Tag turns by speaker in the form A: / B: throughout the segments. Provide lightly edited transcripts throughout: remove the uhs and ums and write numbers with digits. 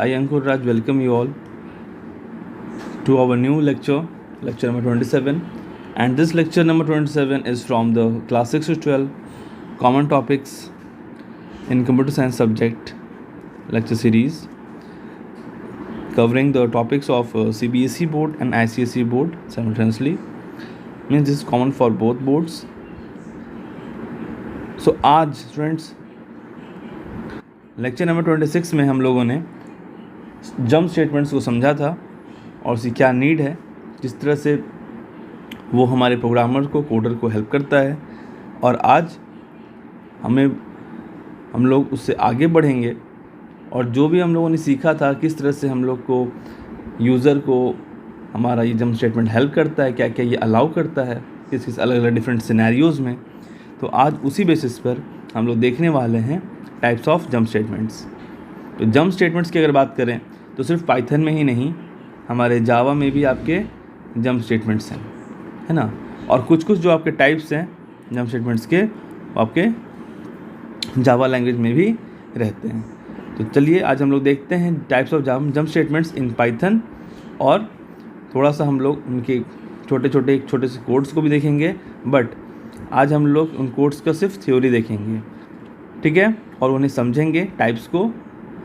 A: I, Ankur Raj, welcome you all to our new lecture number 27. And this lecture number 27 is from the class 6 to 12 common topics in computer science subject lecture series, covering the topics of CBSE board and ICSE board simultaneously. Means this is common for both boards. So आज students lecture number 26 में हम लोगों ने jump statements को समझा था और उसकी क्या नीड है, किस तरह से वो हमारे प्रोग्रामर को, कोडर को हेल्प करता है। और आज हम लोग उससे आगे बढ़ेंगे और जो भी हम लोगों ने सीखा था किस तरह से हम लोग को यूज़र को हमारा ये जंप स्टेटमेंट हेल्प करता है, क्या क्या ये अलाउ करता है किस अलग अलग डिफरेंट सिनेरियोज़ में। तो आज उसी बेसिस पर हम लोग देखने वाले हैं टाइप्स ऑफ जंप स्टेटमेंट्स। तो जंप स्टेटमेंट्स की अगर बात करें तो सिर्फ पाइथन में ही नहीं, हमारे जावा में भी आपके जंप स्टेटमेंट्स हैं, है ना। और कुछ जो आपके टाइप्स हैं जंप स्टेटमेंट्स के, वो आपके जावा लैंग्वेज में भी रहते हैं। तो चलिए आज हम लोग देखते हैं types of jump statements in Python, और थोड़ा सा हम लोग उनके छोटे से कोड्स को भी देखेंगे। बट आज हम लोग उन कोड्स का सिर्फ थ्योरी देखेंगे, ठीक है, और उन्हें समझेंगे टाइप्स को,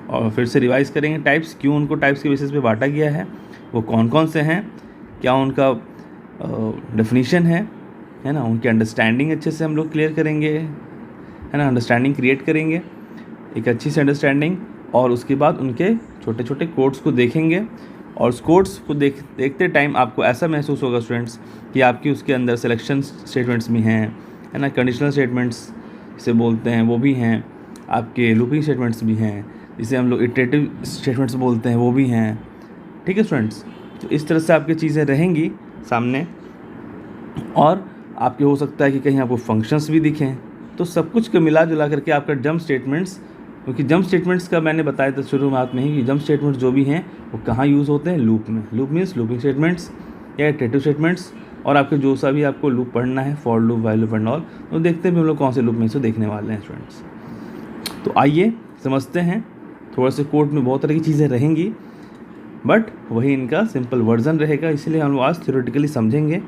A: और फिर से रिवाइज करेंगे टाइप्स, क्यों उनको टाइप्स के बेसिस पे बांटा गया है, वो कौन कौन से हैं, क्या उनका डेफिनीशन है ना। उनकी अंडरस्टैंडिंग अच्छे से हम लोग क्लियर करेंगे, है ना, अंडरस्टैंडिंग क्रिएट करेंगे, एक अच्छी सी अंडरस्टैंडिंग। और उसके बाद उनके छोटे कोड्स को देखेंगे, और उस कोड्स को देखते टाइम आपको ऐसा महसूस होगा स्टूडेंट्स कि आपकी उसके अंदर सिलेक्शन स्टेटमेंट्स भी हैं, है ना, कंडीशनल स्टेटमेंट्स जिसे बोलते हैं वो भी हैं, आपके लूपिंग स्टेटमेंट्स भी हैं, जिसे हम लोग इटरेटिव स्टेटमेंट्स बोलते हैं वो भी हैं, ठीक है स्टूडेंट्स। तो इस तरह से आपकी चीज़ें रहेंगी सामने, और आपके हो सकता है कि कहीं आपको फंक्शंस भी दिखें। तो सब कुछ को मिला जुला करके आपका जंप स्टेटमेंट्स, क्योंकि जंप स्टेटमेंट्स का मैंने बताया था शुरुआत में ही कि जंप स्टेटमेंट्स जो भी हैं वो कहाँ यूज़ होते हैं, लूप में। लूप मीन्स लूपिंग स्टेटमेंट्स या इटरेटिव स्टेटमेंट्स, और आपके जो सा भी आपको लूप पढ़ना है, for loop, while loop and all, तो देखते हैं हम लोग कौन से लूप में से देखने वाले हैं स्टूडेंट्स। तो आइए समझते हैं। थोड़ा से कोड में बहुत तरह की चीज़ें रहेंगी, बट वही इनका सिंपल वर्जन रहेगा, इसलिए हम लोग आज थ्योरेटिकली समझेंगे।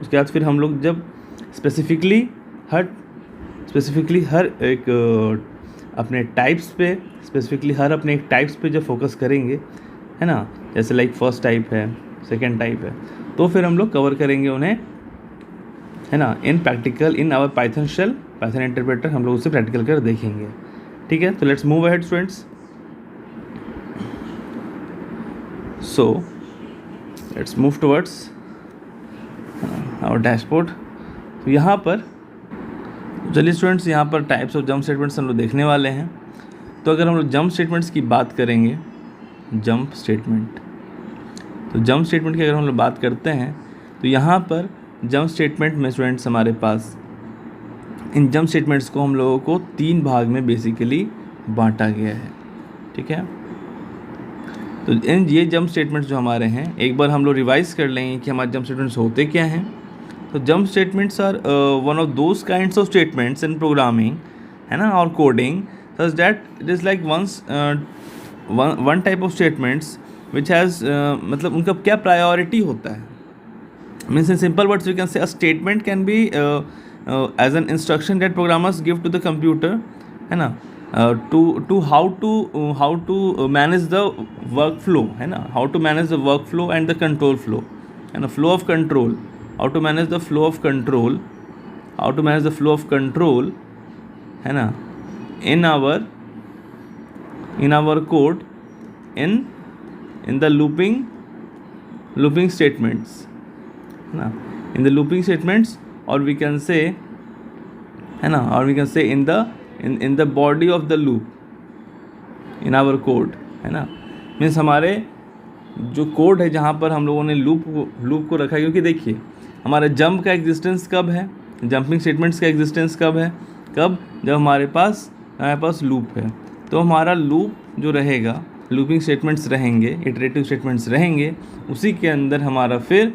A: उसके बाद फिर हम लोग जब स्पेसिफिकली हर एक अपने टाइप्स पे, अपने एक टाइप्स पे जब फोकस करेंगे, है ना, जैसे लाइक फर्स्ट टाइप है, सेकेंड टाइप है, तो फिर हम लोग कवर करेंगे उन्हें, है ना, in practical in our Python shell, Python interpreter हम लोग उसे प्रैक्टिकल कर देखेंगे, ठीक है। तो let's move ahead students. So let's move towards our dashboard. तो यहाँ पर चलिए स्टूडेंट्स, यहाँ पर टाइप्स ऑफ जंप स्टेटमेंट्स हम लोग देखने वाले हैं। तो अगर हम लोग जंप स्टेटमेंट्स की बात करेंगे, जंप स्टेटमेंट की अगर हम लोग बात करते हैं, तो यहाँ पर जंप स्टेटमेंट में स्टूडेंट्स हमारे पास इन जंप स्टेटमेंट्स को हम लोगों को 3 भाग में बेसिकली बांटा गया है, ठीक है। तो ये जंप स्टेटमेंट्स जो हमारे हैं, एक बार हम लोग रिवाइज कर लेंगे कि हमारे जंप स्टेटमेंट्स होते क्या हैं। तो jump statements are one of those kinds of statements in programming, है ना, और coding, such that it is like one type of statements which has, मतलब उनका क्या प्रायोरिटी होता है। Means in simple words we can say a statement can be as an instruction that programmers give to the computer, है ना, to how to manage the workflow, है ना, how to manage the workflow and the control flow, है ना, flow of control, how to manage the flow of control, है ना, in our code in the looping statements, है ना, in the looping statements, or we can say, है ना, or we can say in the body of the loop in our code, है ना। Means हमारे जो कोड है जहाँ पर हम लोगों ने लूप को रखा है, क्योंकि देखिए हमारा जंप का एग्जिस्टेंस कब है, जंपिंग स्टेटमेंट्स का एग्जिस्टेंस कब है, जब हमारे पास लूप है। तो हमारा लूप जो रहेगा, लूपिंग स्टेटमेंट्स रहेंगे, इटरेटिव स्टेटमेंट्स रहेंगे, उसी के अंदर हमारा फिर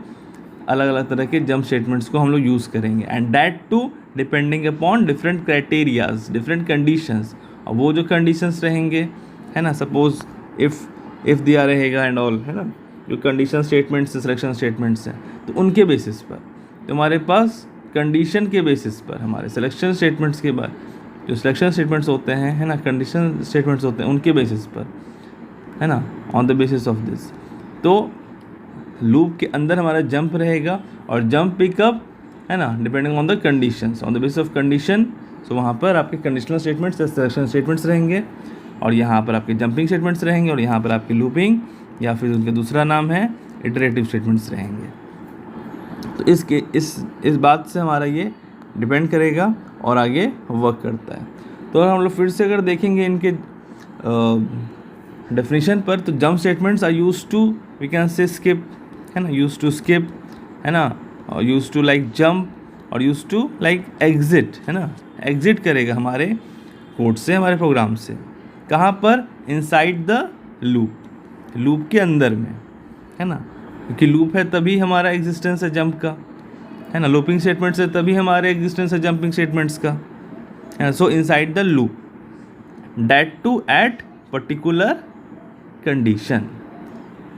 A: अलग अलग तरह के जंप स्टेटमेंट्स को हम लोग यूज़ करेंगे, and that to depending upon different criterias, different conditions. और वो जो कंडीशंस रहेंगे, है ना, सपोज इफ़ इफ़ दिया रहेगा एंड ऑल, है ना, जो कंडीशन स्टेटमेंट्स हैं, सिलेक्शन स्टेटमेंट्स हैं, तो उनके बेसिस पर तो हमारे पास कंडीशन के बेसिस पर हमारे सिलेक्शन स्टेटमेंट्स के बाद जो सिलेक्शन स्टेटमेंट्स होते हैं, है ना, कंडीशन स्टेटमेंट्स होते हैं, उनके बेसिस पर, है ना, on the basis of this, तो लूप के अंदर हमारा जंप रहेगा और जंप पिकअप, है ना, depending on the conditions, on the basis of condition. So वहाँ पर आपके कंडीशनल स्टेटमेंट्स या सिलेक्शन स्टेटमेंट्स रहेंगे और यहाँ पर आपके जंपिंग स्टेटमेंट्स रहेंगे और यहाँ पर आपकी लूपिंग या फिर उनका दूसरा नाम है इटरेटिव स्टेटमेंट्स रहेंगे। तो इस बात से हमारा ये डिपेंड करेगा और आगे वर्क करता है। तो हम लोग फिर से अगर देखेंगे इनके डेफिनेशन पर, तो jump statements are use to, we can say skip, है ना, यूज टू स्किप, है ना, और यूज टू लाइक जंप और यूज टू लाइक एग्जिट, है ना, एग्जिट करेगा हमारे कोड से, हमारे प्रोग्राम से, कहाँ पर, इनसाइड द लूप, लूप के अंदर में, है ना, क्योंकि लूप है तभी हमारा एग्जिस्टेंस है जंप का, है ना, लूपिंग स्टेटमेंट्स है तभी हमारे एग्जिस्टेंस है जंपिंग स्टेटमेंट्स का, है ना। So inside the loop that to at particular condition,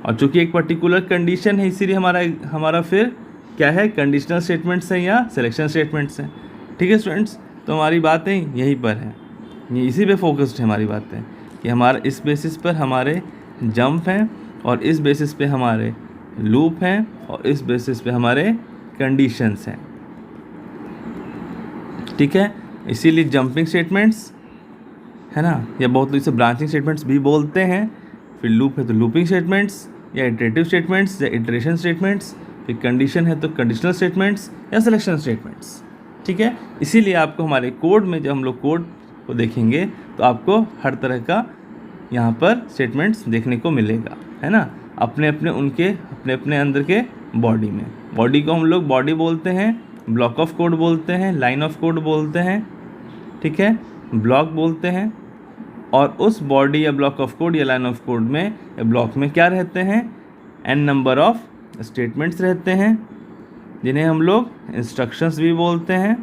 A: और चूंकि एक पर्टिकुलर कंडीशन है इसीलिए हमारा फिर क्या है, कंडीशनल स्टेटमेंट्स हैं या सिलेक्शन स्टेटमेंट्स हैं। ठीक है स्टूडेंट्स, तो हमारी बातें यहीं पर हैं, ये इसी पे फोकस्ड है हमारी बातें कि हमारा इस बेसिस पर हमारे जंप हैं और इस बेसिस पे हमारे लूप हैं और इस बेसिस पे हमारे कंडीशंस हैं। ठीक है, इसीलिए जंपिंग स्टेटमेंट्स, है ना, या बहुत लोग इसे ब्रांचिंग स्टेटमेंट्स भी बोलते हैं। फिर लूप है तो लूपिंग स्टेटमेंट्स या इटरेटिव स्टेटमेंट्स या इटरेशन स्टेटमेंट्स, फिर कंडीशन है तो कंडीशनल स्टेटमेंट्स या सिलेक्शन स्टेटमेंट्स। ठीक है, इसीलिए आपको हमारे कोड में जब हम लोग कोड को देखेंगे तो आपको हर तरह का यहाँ पर स्टेटमेंट्स देखने को मिलेगा, है ना, अपने अपने अंदर के बॉडी में। बॉडी को हम लोग बॉडी बोलते हैं, ब्लॉक ऑफ कोड बोलते हैं, लाइन ऑफ कोड बोलते हैं, ठीक है, ब्लॉक बोलते हैं। और उस बॉडी या ब्लॉक ऑफ कोड या लाइन ऑफ कोड में या ब्लॉक में क्या रहते हैं, n नंबर ऑफ स्टेटमेंट्स रहते हैं जिन्हें हम लोग इंस्ट्रक्शंस भी बोलते हैं।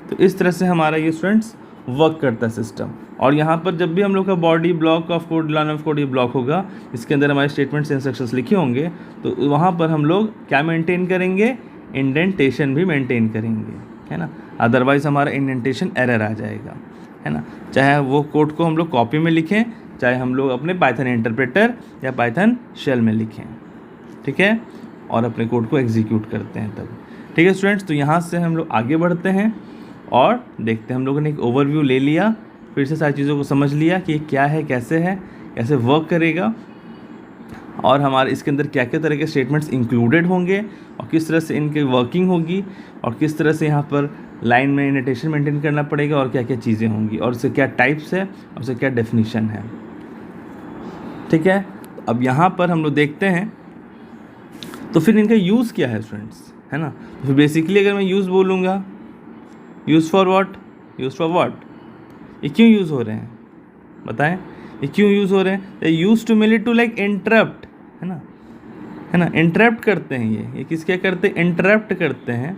A: तो इस तरह से हमारा ये स्टूडेंट्स वर्क करता है सिस्टम। और यहाँ पर जब भी हम लोग का body, block of code, line of code ये ब्लॉक होगा, इसके अंदर हमारे स्टेटमेंट्स इंस्ट्रक्शंस लिखे होंगे, तो वहाँ पर हम लोग क्या मेंटेन करेंगे, इंडेंटेशन भी मेंटेन करेंगे, है ना, अदरवाइज़ हमारा इंडेंटेशन एरर आ जाएगा, है ना। चाहे वो कोड को हम लोग कॉपी में लिखें, चाहे हम लोग अपने पाइथन इंटरप्रेटर या पाइथन शेल में लिखें, ठीक है, और अपने कोड को एग्जीक्यूट करते हैं तब। ठीक है स्टूडेंट्स, तो यहाँ से हम लोग आगे बढ़ते हैं और देखते हैं, हम लोगों ने एक ओवरव्यू ले लिया, फिर से सारी चीज़ों को समझ लिया कि क्या है, कैसे वर्क करेगा और हमारे इसके अंदर क्या क्या तरह के स्टेटमेंट्स इंक्लूडेड होंगे और किस तरह से इनकी वर्किंग होगी और किस तरह से यहाँ पर लाइन में इंडेंटेशन मेंटेन करना पड़ेगा और क्या क्या चीज़ें होंगी और उससे क्या टाइप्स है और उससे क्या डेफिनेशन है। ठीक है, अब यहाँ पर हम लोग देखते हैं तो फिर इनका यूज़ क्या है स्टूडेंट्स, है ना। तो फिर बेसिकली अगर मैं यूज़ बोलूँगा, यूज़ फॉर व्हाट, ये क्यों यूज़ हो रहे हैं बताएं, ये क्यों यूज़ हो रहे हैं। Use to mainly to like interrupt, है ना, इंटरप्ट करते हैं ये किस क्या करते हैं, इंटरप्ट करते हैं,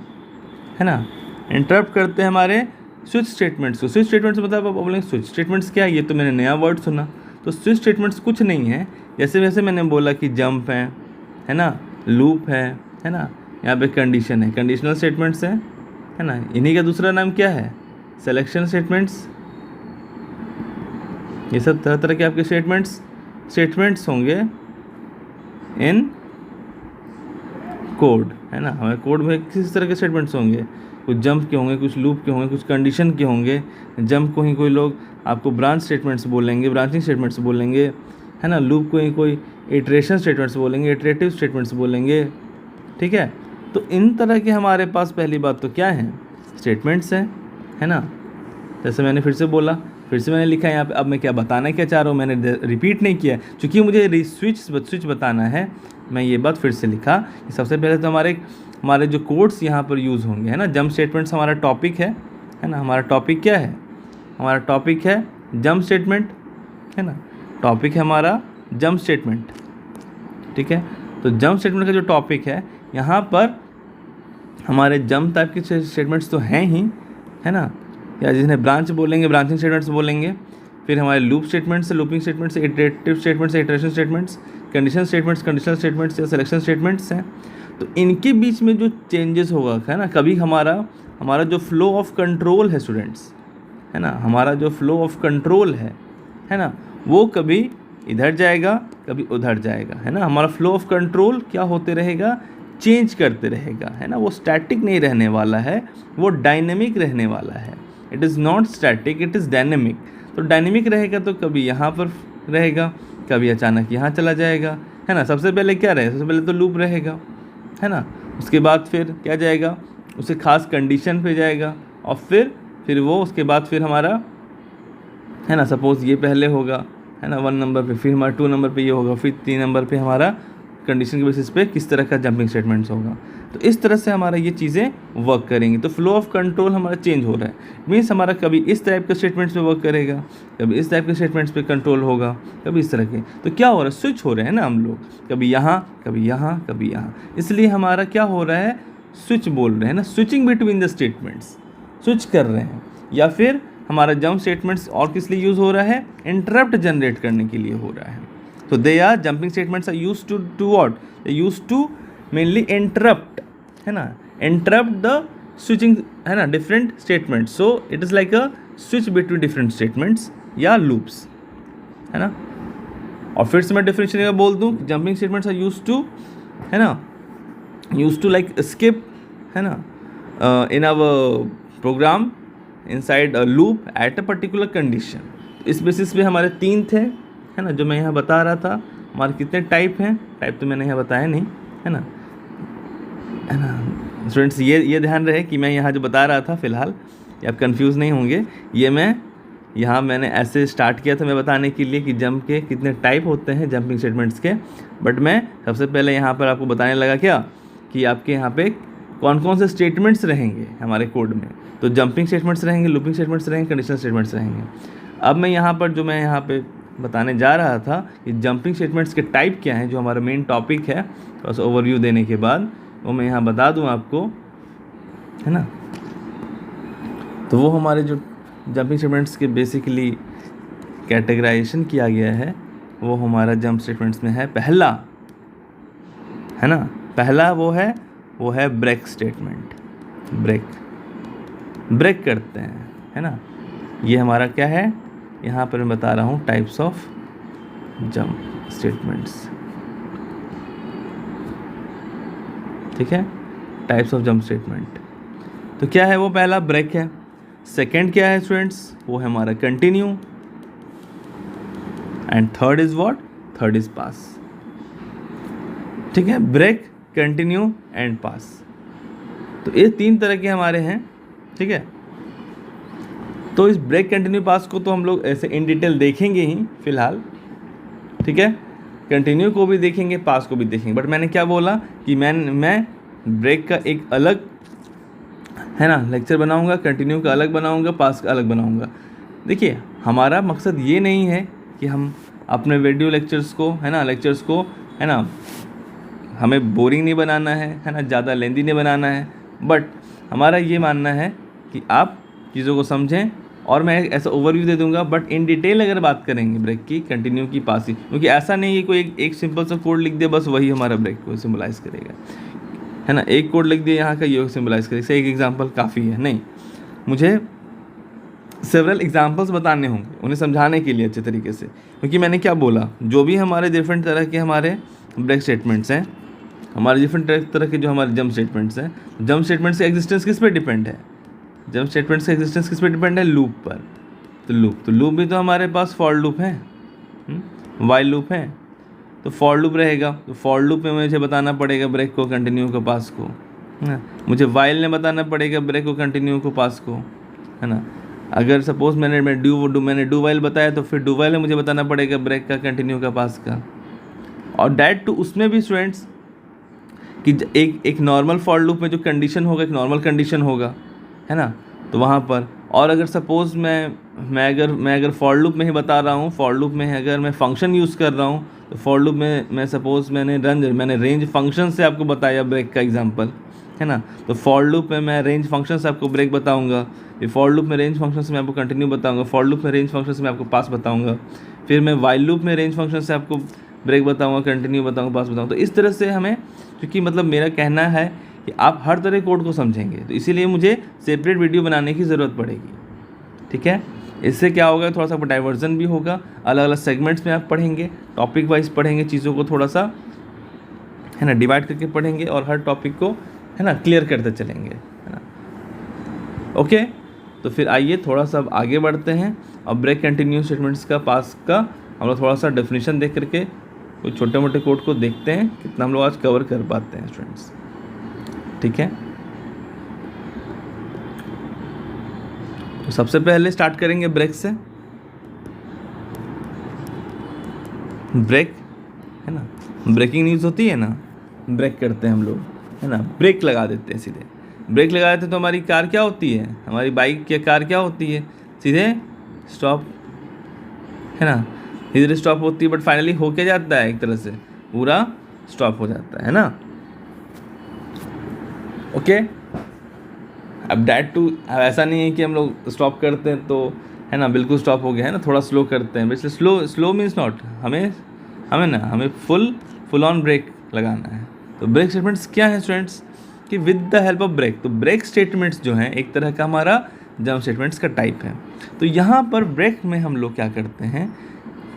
A: है ना, इंटरप्ट करते हैं हमारे स्विच स्टेटमेंट्स को। स्विच स्टेटमेंट्स मतलब आप बोलेंगे स्विच स्टेटमेंट्स क्या है, ये तो मैंने नया वर्ड सुना। तो स्विच स्टेटमेंट्स कुछ नहीं है, जैसे वैसे मैंने बोला कि जंप है ना, लूप है ना, यहाँ पे कंडीशन है, कंडीशनल स्टेटमेंट्स है ना, इन्हीं का दूसरा नाम क्या है, सिलेक्शन स्टेटमेंट्स। ये सब तरह तरह के आपके स्टेटमेंट्स होंगे इन कोड, है ना। हमारे कोड में किस तरह के स्टेटमेंट्स होंगे, कुछ जंप के होंगे, कुछ लूप के होंगे, कुछ कंडीशन के होंगे। जंप को ही कोई लोग आपको ब्रांच स्टेटमेंट्स बोलेंगे, ब्रांचिंग स्टेटमेंट्स बोलेंगे, है ना। लूप को ही कोई इटरेशन स्टेटमेंट्स बोलेंगे, इटरेटिव स्टेटमेंट्स बोलेंगे। ठीक है, तो इन तरह के हमारे पास पहली बात तो क्या है, स्टेटमेंट्स हैं, है ना। जैसे मैंने फिर से बोला, फिर से मैंने लिखा है यहाँ पे। अब मैं क्या बताना क्या चाह रहा हूँ, मैंने रिपीट नहीं किया क्योंकि मुझे स्विच बताना है। मैं ये बात फिर से लिखा कि सबसे पहले तो हमारे जो कोड्स यहाँ पर यूज़ होंगे, है ना। जंप स्टेटमेंट्स हमारा टॉपिक है ना। हमारा टॉपिक क्या है, हमारा टॉपिक है जंप स्टेटमेंट, है ना। टॉपिक है हमारा जंप स्टेटमेंट, ठीक है। तो जंप स्टेटमेंट का जो टॉपिक है, यहाँ पर हमारे जंप टाइप के स्टेटमेंट्स तो हैं ही, है ना, या जिन्हें ब्रांच बोलेंगे, ब्रांचिंग स्टेटमेंट्स बोलेंगे। फिर हमारे लूप स्टेटमेंट्स है, लूपिंग स्टेटमेंट्स है, इटरेटिव स्टेटमेंट्स है, iteration statements, condition statements, conditional statements या सिलेक्शन स्टेटमेंट्स हैं। तो इनके बीच में जो चेंजेस होगा है ना, कभी हमारा जो फ्लो ऑफ कंट्रोल है स्टूडेंट्स, है ना, हमारा जो फ्लो ऑफ कंट्रोल है ना, वो कभी इधर जाएगा कभी उधर जाएगा, है ना। हमारा फ्लो ऑफ कंट्रोल क्या होते रहेगा, चेंज करते रहेगा, है ना। वो स्टैटिक नहीं रहने वाला है, वो डायनेमिक रहने वाला है। It is not static, it is dynamic. तो डायनेमिक रहेगा तो कभी यहाँ पर रहेगा, कभी अचानक यहाँ चला जाएगा, है ना। सबसे पहले क्या रहेगा, सबसे पहले तो लूप रहेगा, है ना। उसके बाद फिर क्या जाएगा, उसे खास कंडीशन पे जाएगा, और फिर वो उसके बाद फिर हमारा, है ना, सपोज़ ये पहले होगा, है ना, 1 नंबर पे, फिर हमारा 2 नंबर पे ये होगा, फिर 3 नंबर पे हमारा कंडीशन के बेसिस पे किस तरह का जंपिंग स्टेटमेंट्स होगा। तो इस तरह से हमारा ये चीज़ें वर्क करेंगी। तो फ्लो ऑफ कंट्रोल हमारा चेंज हो रहा है, मीन्स हमारा कभी इस टाइप के स्टेटमेंट्स पे वर्क करेगा, कभी इस टाइप के स्टेटमेंट्स पे कंट्रोल होगा, कभी इस तरह के। तो क्या हो रहा है, स्विच हो रहे हैं ना हम लोग, कभी यहाँ कभी यहाँ कभी यहाँ। इसलिए हमारा क्या हो रहा है, स्विच बोल रहे हैं ना, switching between the statements, switch कर रहे हैं। या फिर हमारा जंप स्टेटमेंट्स और किस लिए यूज़ हो रहा है, इंटरप्ट जनरेट करने के लिए हो रहा है। तो they are jumping statements are use to what, they use to mainly interrupt, है ना, इंटरप्ट द स्विचिंग, है ना, different statements. So it is like a switch between different statements या लूप्स, है ना। और फिर से मैं डिफरेंशिएट में बोल दूँ, jumping statements are use to, है ना, यूज टू लाइक स्किप, है ना, in our program inside a loop at a particular condition. इस बेसिस पे हमारे 3 थे, है ना, जो मैं यहाँ बता रहा था। हमारे कितने टाइप हैं, टाइप तो मैंने यहाँ बताया नहीं, है ना, स्टूडेंट्स। ये ध्यान रहे कि मैं यहाँ जो बता रहा था फ़िलहाल, ये आप कंफ्यूज नहीं होंगे। ये मैंने ऐसे स्टार्ट किया था मैं बताने के लिए कि जंप के कितने टाइप होते हैं, जंपिंग स्टेटमेंट्स के। बट मैं सबसे पहले यहाँ पर आपको बताने लगा क्या, कि आपके यहाँ पे कौन कौन से स्टेटमेंट्स रहेंगे हमारे कोड में। तो जंपिंग स्टेटमेंट्स रहेंगे, लूपिंग स्टेटमेंट्स रहेंगे, कंडीशनल स्टेटमेंट्स रहेंगे। अब मैं यहाँ पर जो मैं यहाँ पे बताने जा रहा था कि जंपिंग स्टेटमेंट्स के टाइप क्या हैं, जो हमारा मेन टॉपिक है, बस ओवरव्यू देने के बाद वो मैं यहाँ बता दूँ आपको, है ना। तो वो हमारे जो जंपिंग स्टेटमेंट्स के बेसिकली कैटेगराइजेशन किया गया है, वो हमारा जंप स्टेटमेंट्स में है पहला, है ना, पहला वो है ब्रेक स्टेटमेंट। ब्रेक करते हैं, है ना। ये हमारा क्या है, यहाँ पर मैं बता रहा हूँ टाइप्स ऑफ जंप स्टेटमेंट्स, ठीक है, टाइप्स ऑफ जंप स्टेटमेंट। तो क्या है वो, पहला ब्रेक है। सेकंड क्या है स्टूडेंट्स, वो है हमारा continue. And third is what, third is pass, ठीक है, ब्रेक, कंटिन्यू एंड पास। तो ये 3 तरह के हमारे हैं, ठीक है। तो इस ब्रेक, कंटिन्यू, पास को तो हम लोग ऐसे इन डिटेल देखेंगे ही फिलहाल, ठीक है। कंटिन्यू को भी देखेंगे, पास को भी देखेंगे। बट मैंने क्या बोला कि मैं ब्रेक का एक अलग, है ना, लेक्चर बनाऊंगा, कंटिन्यू का अलग बनाऊंगा, पास का अलग बनाऊंगा। देखिए, हमारा मकसद ये नहीं है कि हम अपने वीडियो लेक्चर्स को, है ना, है ना, हमें बोरिंग नहीं बनाना है ना, ज़्यादा लेंदी नहीं बनाना है। बट हमारा ये मानना है कि आप चीज़ों को समझें, और मैं ऐसा ओवरव्यू दे दूंगा। बट इन डिटेल अगर बात करेंगे ब्रेक की, कंटिन्यू की, पास की, क्योंकि ऐसा नहीं है कोई एक सिंपल सा कोड लिख दे बस वही हमारा ब्रेक को सिम्बलाइज़ करेगा, है ना। एक कोड लिख दिया यहाँ का, ये सिम्बलाइज़ करेगा, एक एग्जाम्पल काफ़ी है नहीं, मुझे सेवरल एग्जाम्पल्स बताने होंगे उन्हें समझाने के लिए अच्छे तरीके से। क्योंकि मैंने क्या बोला, जो भी हमारे डिफरेंट तरह के हमारे ब्रेक स्टेटमेंट्स हैं, हमारे डिफरेंट तरह के जो हमारे जंप स्टेटमेंट्स हैं, जंप स्टेटमेंट्स का एग्जिस्टेंस किस पे डिपेंड है, जंप स्टेटमेंट्स का एग्जिस्टेंस किस पे डिपेंड है, लूप पर। तो लूप भी तो हमारे पास फॉर लूप है, वाइल लूप है। तो फॉर लूप रहेगा, तो फॉर लूप में मुझे बताना पड़ेगा ब्रेक को, कंटिन्यू को, पास को, है ना। मुझे वाइल में बताना पड़ेगा ब्रेक को, कंटिन्यू को, पास को, है ना। अगर सपोज मैंने डू वाइल बताया, तो फिर डू वाइल में मुझे बताना पड़ेगा ब्रेक का, कंटिन्यू का, पास का। और डैट टू उसमें भी स्टूडेंट्स कि एक नॉर्मल फॉर लूप में जो कंडीशन होगा, एक नॉर्मल कंडीशन होगा, है ना। तो वहाँ पर, और अगर सपोज़ मैं अगर फॉर लूप में ही बता रहा हूँ, फॉर लूप में अगर मैं फंक्शन यूज़ कर रहा हूँ, तो फॉर लूप में मैं सपोज़ मैंने रेंज फंक्शन से आपको बताया ब्रेक का एग्जांपल, है ना। तो फॉर लूप में मैं रेंज फंक्शन से आपको ब्रेक बताऊंगा, फिर फॉर लूप में रेंज फंक्शन से मैं आपको कंटिन्यू बताऊंगा, फॉर लूप में रेंज फंक्शन से मैं आपको पास बताऊंगा, फिर मैं वाइल लूप में रेंज फंक्शन से आपको ब्रेक बताऊंगा, कंटिन्यू बताऊंगा, पास बताऊंगा। तो इस तरह से हमें, क्योंकि मतलब मेरा कहना है कि आप हर तरह कोड को समझेंगे, तो इसीलिए मुझे सेपरेट वीडियो बनाने की ज़रूरत पड़ेगी, ठीक है। इससे क्या होगा, थोड़ा सा डाइवर्जन भी होगा, अलग अलग सेगमेंट्स में आप पढ़ेंगे, टॉपिक वाइज पढ़ेंगे, चीज़ों को थोड़ा सा, है ना, डिवाइड करके पढ़ेंगे और हर टॉपिक को, है ना, क्लियर करते चलेंगे, है ना। ओके, तो फिर आइए थोड़ा सा अब आगे बढ़ते हैं और ब्रेक कंटिन्यू स्टेटमेंट्स का पास का हम लोग थोड़ा सा डेफिनेशन देख करके कुछ छोटे मोटे कोड को देखते हैं कितना हम लोग आज कवर कर पाते हैं स्टूडेंट्स, ठीक है। तो सबसे पहले स्टार्ट करेंगे ब्रेक से। ब्रेक, है ना, ब्रेकिंग न्यूज़ होती है ना, ब्रेक करते हैं हम लोग, है ना, ब्रेक लगा देते हैं सीधे। ब्रेक लगा देते हैं तो हमारी कार क्या होती है, हमारी बाइक या कार क्या होती है, सीधे स्टॉप, है ना, इधर स्टॉप होती है, बट फाइनली हो क्या जाता है, एक तरह से पूरा स्टॉप हो जाता है ना। ओके, अब डैट टू ऐसा नहीं है कि हम लोग स्टॉप करते हैं तो, है ना, बिल्कुल स्टॉप हो गया, है ना, थोड़ा स्लो करते हैं, वैसे स्लो मीन्स नॉट, हमें फुल ऑन ब्रेक लगाना है। तो ब्रेक स्टेटमेंट्स क्या है स्टूडेंट्स, कि with the help of break, तो ब्रेक स्टेटमेंट्स जो हैं एक तरह का हमारा जंप स्टेटमेंट्स का टाइप है। तो यहाँ पर ब्रेक में हम लोग क्या करते हैं,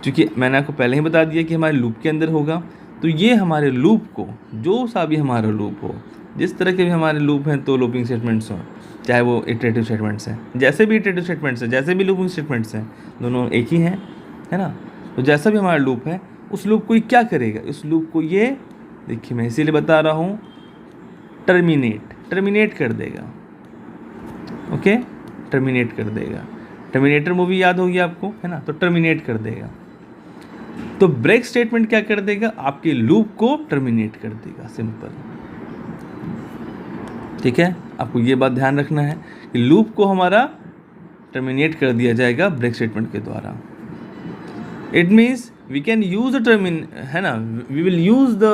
A: क्योंकि मैंने आपको पहले ही बता दिया कि हमारे लूप के अंदर होगा, तो ये हमारे लूप को, जो सा भी हमारा लूप हो, जिस तरह के भी हमारे लूप हैं, तो लूपिंग स्टेटमेंट्स हों, चाहे वो इटरेटिव स्टेटमेंट्स हैं, जैसे भी इटरेटिव स्टेटमेंट्स हैं, जैसे भी लूपिंग स्टेटमेंट्स हैं, दोनों एक ही हैं, है ना। तो जैसा भी हमारा लूप है, उस लूप को ये क्या करेगा, उस लूप को ये, देखिए मैं इसीलिए बता रहा हूँ, टर्मिनेट कर देगा। ओके, टर्मिनेट कर देगा। टर्मिनेटर मूवी याद होगी आपको, है ना, तो टर्मिनेट कर देगा। तो ब्रेक स्टेटमेंट क्या कर देगा, आपके लूप को टर्मिनेट कर देगा, सिंपल, ठीक है। आपको ये बात ध्यान रखना है कि लूप को हमारा टर्मिनेट कर दिया जाएगा ब्रेक स्टेटमेंट के द्वारा। It means we can use है ना, we will use the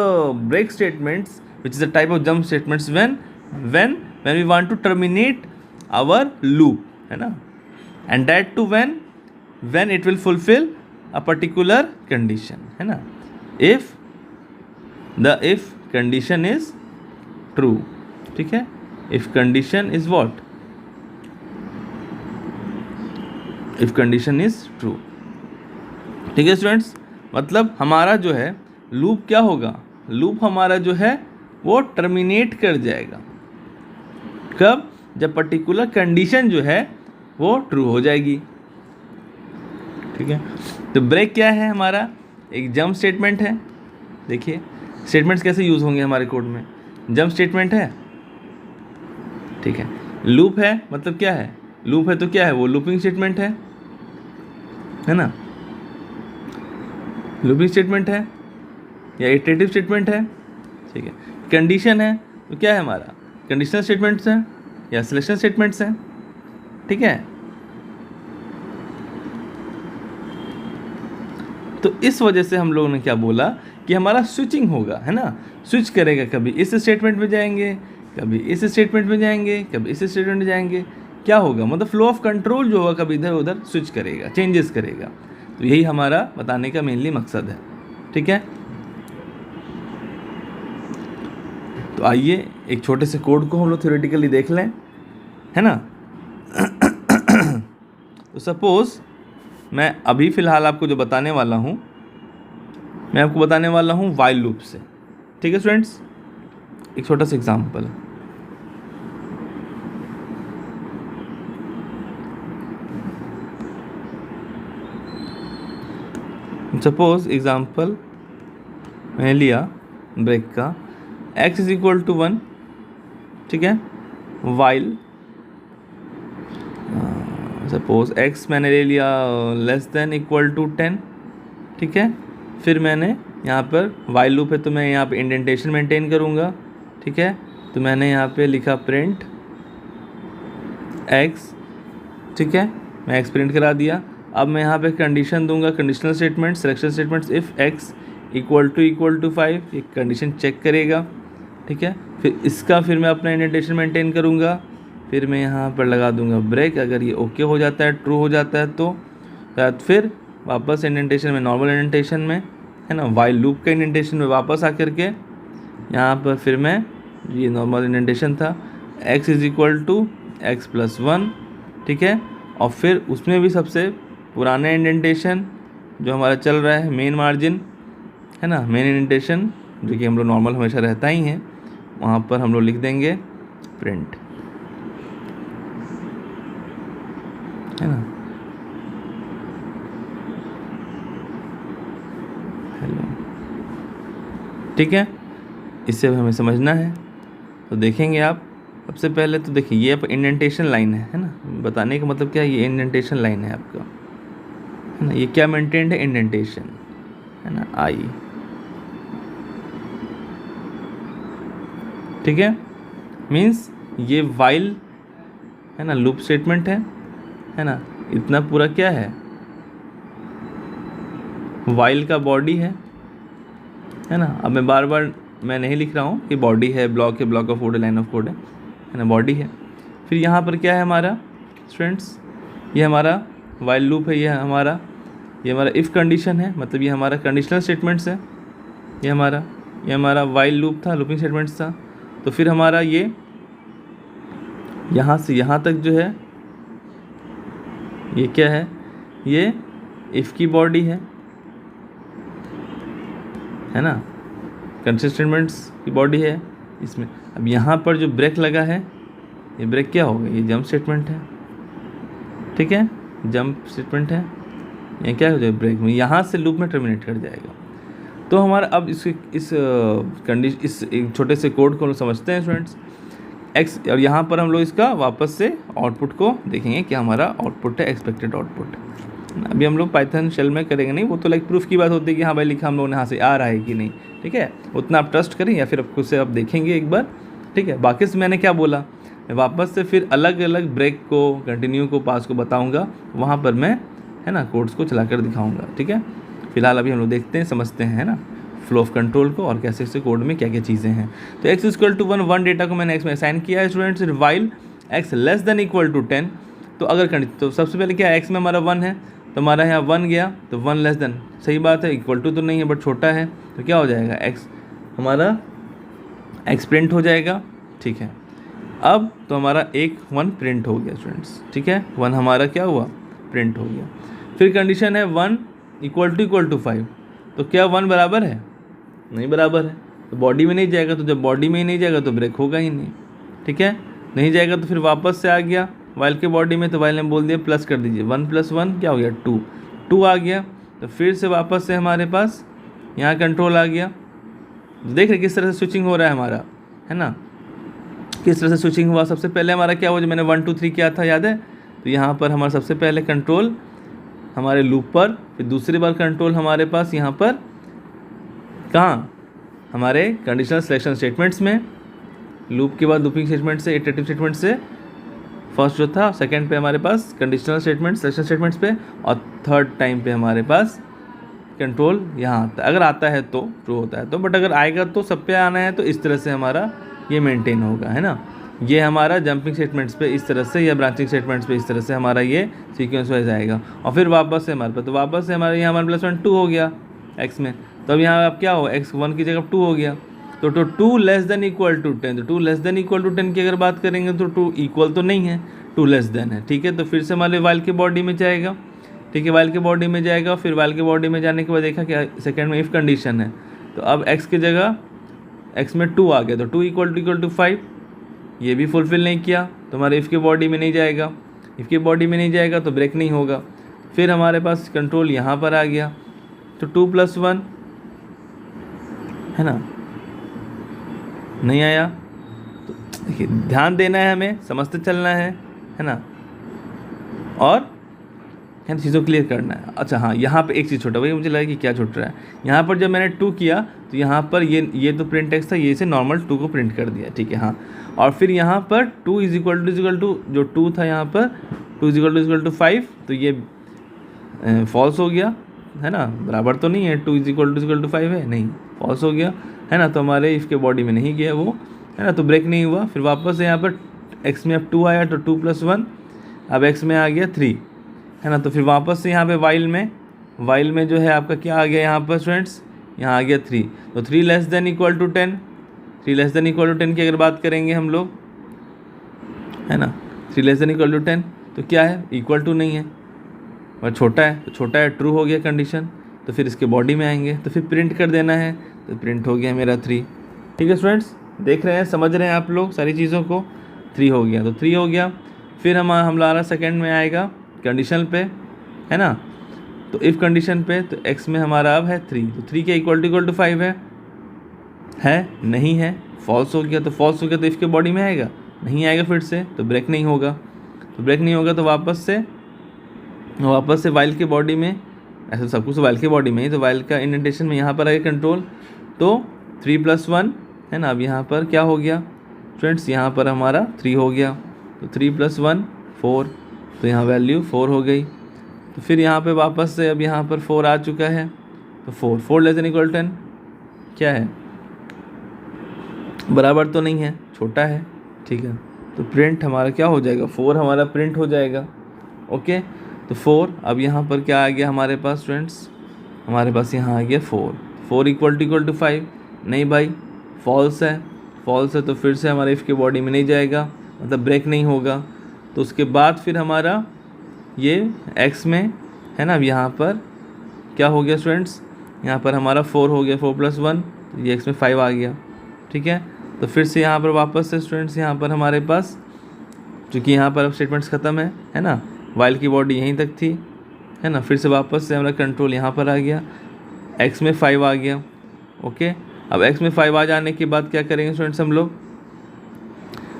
A: break statements which is a type of jump statements when we want to terminate our loop, है ना, and that too when it will fulfill a particular condition, है ना, if condition is true, ठीक है, if condition is what, if condition is true, ठीक है students. मतलब हमारा जो है लूप क्या होगा, लूप हमारा जो है वो टर्मिनेट कर जाएगा, कब, जब पर्टिकुलर कंडीशन जो है वो ट्रू हो जाएगी, ठीक है। तो ब्रेक क्या है, हमारा एक जंप स्टेटमेंट है। देखिए स्टेटमेंट्स कैसे यूज़ होंगे हमारे कोड में, जंप स्टेटमेंट है, ठीक है। लूप है, मतलब क्या है, लूप है तो क्या है, वो लूपिंग स्टेटमेंट है ना, लूपिंग स्टेटमेंट है या इटरेटिव स्टेटमेंट है, ठीक है। कंडीशन है तो क्या है, हमारा कंडीशनल स्टेटमेंट्स हैं या सिलेक्शन स्टेटमेंट्स हैं, ठीक है। तो इस वजह से हम लोगों ने क्या बोला कि हमारा स्विचिंग होगा, है ना, स्विच करेगा, कभी इस स्टेटमेंट में जाएंगे, कभी इस स्टेटमेंट में जाएंगे, कभी इस स्टेटमेंट में जाएंगे, क्या होगा, मतलब फ्लो ऑफ कंट्रोल जो होगा कभी इधर उधर स्विच करेगा, चेंजेस करेगा। तो यही हमारा बताने का मेनली मकसद है, ठीक है। तो आइए एक छोटे से कोड को हम लोग थ्योरेटिकली देख लें, है ना। तो सपोज मैं अभी फ़िलहाल आपको जो बताने वाला हूँ, मैं आपको बताने वाला हूँ वाइल लूप से, ठीक है स्टूडेंट्स। एक छोटा सा एग्जांपल, सपोज एग्जांपल मैंने लिया ब्रेक का, x इज इक्वल टू 1, ठीक है, वाइल सपोज x मैंने ले लिया लेस देन इक्वल टू 10, ठीक है। फिर मैंने यहाँ पर वाइल लूप है तो मैं यहाँ पे इंडेंटेशन मेंटेन करूँगा, ठीक है। तो मैंने यहाँ पे लिखा प्रिंट x, ठीक है, मैं x प्रिंट करा दिया। अब मैं यहाँ पे कंडीशन दूंगा, conditional statement, selection statements, if x equal to 5, एक कंडीशन चेक करेगा, ठीक है। फिर इसका फिर मैं अपना इंडेंटेशन मेंटेन करूँगा, फिर मैं यहाँ पर लगा दूँगा ब्रेक। अगर ये ओके हो जाता है, ट्रू हो जाता है तो फिर वापस इंडेंटेशन में, नॉर्मल इंडेंटेशन में, है ना, वाइल लूप के इंडेंटेशन में वापस आकर के यहाँ पर फिर मैं, ये नॉर्मल इंडेंटेशन था, x is equal to x plus 1, ठीक है। और फिर उसमें भी सबसे पुराना इंडेंटेशन जो हमारा चल रहा है, मेन मार्जिन, है ना, मेन इंडेंटेशन जो कि हम लोग नॉर्मल हमेशा रहता ही है, वहाँ पर हम लोग लिख देंगे प्रिंट, है ना। हेलो, ठीक है। इससे हमें समझना है तो देखेंगे आप। सबसे पहले तो देखिए ये आप इंडेंटेशन लाइन है ना, बताने का मतलब क्या है, ये इंडेंटेशन लाइन है आपका, है ना। ये क्या मेंटेन्ड है, इंडेंटेशन, है ना, आई, ठीक है। मीन्स ये वाइल, है ना, लूप स्टेटमेंट है ना। इतना पूरा क्या है, वाइल का बॉडी है ना। अब मैं बार बार मैं नहीं लिख रहा हूँ कि बॉडी है, ब्लॉक है, ब्लॉक ऑफ कोड है, लाइन ऑफ कोड है ना, बॉडी है। फिर यहाँ पर क्या है हमारा स्टूडेंट्स, ये हमारा वाइल लूप है, ये हमारा इफ़ कंडीशन है, मतलब ये हमारा कंडीशनल स्टेटमेंट्स है। ये हमारा वाइल लूप था, लूपिंग स्टेटमेंट्स था। तो फिर हमारा ये यहाँ से यहाँ तक जो है ये क्या है, ये इफ़ की बॉडी है ना, कंडीशनल स्टेटमेंट्स की बॉडी है इसमें। अब यहाँ पर जो ब्रेक लगा है, ये ब्रेक क्या होगा, ये जंप स्टेटमेंट है, ठीक है, जंप स्टेटमेंट है। ये क्या हो जाएगा, ब्रेक में यहाँ से लूप में टर्मिनेट कर जाएगा। तो हमारा अब इस एक छोटे से कोड को हम समझते हैं स्टूडेंट्स, एक्स, और यहाँ पर हम लोग इसका वापस से आउटपुट को देखेंगे कि हमारा आउटपुट है एक्सपेक्टेड आउटपुट। अभी हम लोग पाइथन शेल में करेंगे नहीं, वो तो लाइक प्रूफ की बात होती है कि हाँ भाई लिखा हम लोगों ने यहाँ से आ रहा है कि नहीं, ठीक है। उतना आप ट्रस्ट करें या फिर आप खुद से आप देखेंगे एक बार, ठीक है। बाकी से मैंने क्या बोला, मैं वापस से फिर अलग अलग ब्रेक को, कंटिन्यू को, पास को बताऊँगा, वहाँ पर मैं, है ना, कोड्स को चला कर दिखाऊँगा, ठीक है। फिलहाल अभी हम लोग देखते हैं, समझते हैं, है ना, फ्लो ऑफ कंट्रोल को और कैसे कैसे कोड में क्या क्या चीज़ें हैं। तो x इक्वल टू 1 डेटा को मैंने x में असाइन किया है students. While x less than equal to 10, तो अगर तो सबसे पहले क्या है, x में हमारा 1 है तो हमारा यहाँ 1 गया, तो 1 लेस देन, सही बात है, इक्वल टू तो नहीं है बट छोटा है, तो क्या हो जाएगा, x हमारा x प्रिंट हो जाएगा, ठीक है। अब तो हमारा 1 प्रिंट हो गया स्टूडेंट्स, ठीक है, 1 हमारा क्या हुआ, प्रिंट हो गया। फिर कंडीशन है 1 इक्वल टू 5, तो क्या 1 बराबर है, नहीं बराबर है, तो बॉडी में नहीं जाएगा। तो जब बॉडी में ही नहीं जाएगा तो ब्रेक होगा ही नहीं, ठीक है, नहीं जाएगा। तो फिर वापस से आ गया वाइल के बॉडी में, तो वाइल ने बोल दिया प्लस कर दीजिए, 1 + 1 क्या हो गया, 2 आ गया। तो फिर से वापस से हमारे पास यहाँ कंट्रोल आ गया। देख रहे किस तरह से स्विचिंग हो रहा है हमारा, है ना, किस तरह से स्विचिंग हुआ। सबसे पहले हमारा क्या हुआ, जो मैंने 1 2 3 किया था, याद है। तो यहाँ पर हमारा सबसे पहले कंट्रोल हमारे लूप पर, फिर दूसरी बार कंट्रोल हमारे पास यहाँ पर, कहाँ, हमारे कंडीशनल सिलेक्शन स्टेटमेंट्स में, लूप के बाद लूपिंग स्टेटमेंट से, इटरेटिव स्टेटमेंट से फर्स्ट जो था, सेकंड पे हमारे पास कंडीशनल स्टेटमेंट, सिलेक्शन स्टेटमेंट्स पे, और थर्ड टाइम पे हमारे पास कंट्रोल यहाँ आता है। अगर आता है तो ट्रू होता है तो, बट अगर आएगा तो सब पे आना है, तो इस तरह से हमारा ये मेंटेन होगा, है ना। ये हमारा जंपिंग स्टेटमेंट्स पे इस तरह से, या ब्रांचिंग स्टेटमेंट्स पे इस तरह से हमारा ये सीक्वेंस वाइज आएगा। और फिर वापस से हमारे पास, तो वापस से हमारे यहाँ 1 + 1 2 हो गया x में। तो अब यहाँ अब क्या हो, x 1 की जगह 2 हो गया। तो 2 लेस देन इक्वल टू 10, तो 2 लेस देन इक्वल टू 10 की अगर बात करेंगे तो 2 इक्वल तो नहीं है, 2 लेस देन है, ठीक है। तो फिर से हमारे वाइल के बॉडी में जाएगा, ठीक है, वाइल के बॉडी में जाएगा। फिर वाइल के बॉडी में जाने के बाद देखा क्या, सेकेंड में इफ़ कंडीशन है, तो अब x की जगह x में 2 आ गया, तो 2 इक्वल टू 5, ये भी फुलफिल नहीं किया, तो हमारे इफ़ के बॉडी में नहीं जाएगा। इफ़ के बॉडी में नहीं जाएगा तो ब्रेक नहीं होगा। फिर हमारे पास कंट्रोल यहाँ पर आ गया, तो 2 + 1, है ना, नहीं आया। तो देखिए ध्यान देना है, हमें समझते चलना है ना, और है चीज़ों को क्लियर करना है। अच्छा हाँ, यहाँ पे एक चीज़ छोटा, भाई मुझे लगा कि क्या छूट रहा है। यहाँ पर जब मैंने 2 किया तो यहाँ पर ये तो प्रिंट टेक्स्ट था, ये से नॉर्मल 2 को प्रिंट कर दिया, ठीक है, हाँ। और फिर यहाँ पर 2 = जो 2 था यहाँ पर 2 = 5, तो ये फॉल्स हो गया, है ना, बराबर तो नहीं है, 2 = 5 है, नहीं, फॉल्स हो गया, है ना, तो हमारे इफ़ के बॉडी में नहीं गया वो, है ना, तो ब्रेक नहीं हुआ। फिर वापस से यहाँ पर x में अब 2 आया तो 2 + 1, अब x में आ गया 3, है ना, तो फिर वापस से यहाँ पे वाइल में जो है आपका क्या आ गया यहाँ पर स्टूडेंट्स, यहाँ आ गया 3, तो 3 < = 10, 3 < = 10 की अगर बात करेंगे हम लोग, है ना, 3 < = 10 तो क्या है, इक्वल टू नहीं है और छोटा है, तो छोटा है, ट्रू हो गया कंडीशन। तो फिर इसके बॉडी में आएंगे तो फिर प्रिंट कर देना है, तो प्रिंट हो गया मेरा 3। ठीक है स्टूडेंट्स, देख रहे हैं, समझ रहे हैं आप लोग सारी चीज़ों को। 3 हो गया, तो 3 हो गया। फिर हमारा सेकंड में आएगा कंडीशन पे, है ना, तो इफ़ कंडीशन पे, तो x में हमारा अब है 3, तो 3 के इक्वल टू 5 है नहीं है, फॉल्स हो गया। तो फॉल्स हो गया तो इफ़ के बॉडी में आएगा, नहीं आएगा फिर से, तो ब्रेक नहीं होगा। तो वापस से वाइल के बॉडी में, ऐसे सब कुछ वाइल के बॉडी में ही, तो वाइल का इंडेंटेशन में यहाँ पर आएगा कंट्रोल, तो 3 + 1, है ना, अब यहाँ पर क्या हो गया फ्रेंड्स, यहाँ पर हमारा 3 हो गया, तो 3 + 1 4, तो यहाँ वैल्यू 4 हो गई। तो फिर यहाँ पे वापस से अब यहाँ पर 4 आ चुका है, तो 4 < = 10 क्या है, बराबर तो नहीं है, छोटा है, ठीक है, तो प्रिंट हमारा क्या हो जाएगा, 4 हमारा प्रिंट हो जाएगा। ओके, तो 4, अब यहाँ पर क्या आ गया हमारे पास स्टूडेंट्स, हमारे पास यहाँ आ गया 4 = 5, नहीं भाई फॉल्स है, तो फिर से हमारे इफ़ के बॉडी में नहीं जाएगा, मतलब ब्रेक नहीं होगा। तो उसके बाद फिर हमारा ये x में, है ना, अब यहाँ पर क्या हो गया स्टूडेंट्स, यहाँ पर हमारा 4 हो गया, 4 + 1, तो ये x में 5 आ गया, ठीक है। तो फिर से यहाँ पर वापस से स्टूडेंट्स, यहाँ पर हमारे पास, चूँकि यहाँ पर अब स्टेटमेंट्स ख़त्म है ना, वाइल की बॉडी यहीं तक थी, है ना, फिर से वापस से हमारा कंट्रोल यहाँ पर आ गया, x में 5 आ गया। ओके, अब x में 5 आ जाने के बाद क्या करेंगे स्टूडेंट्स, हम लोग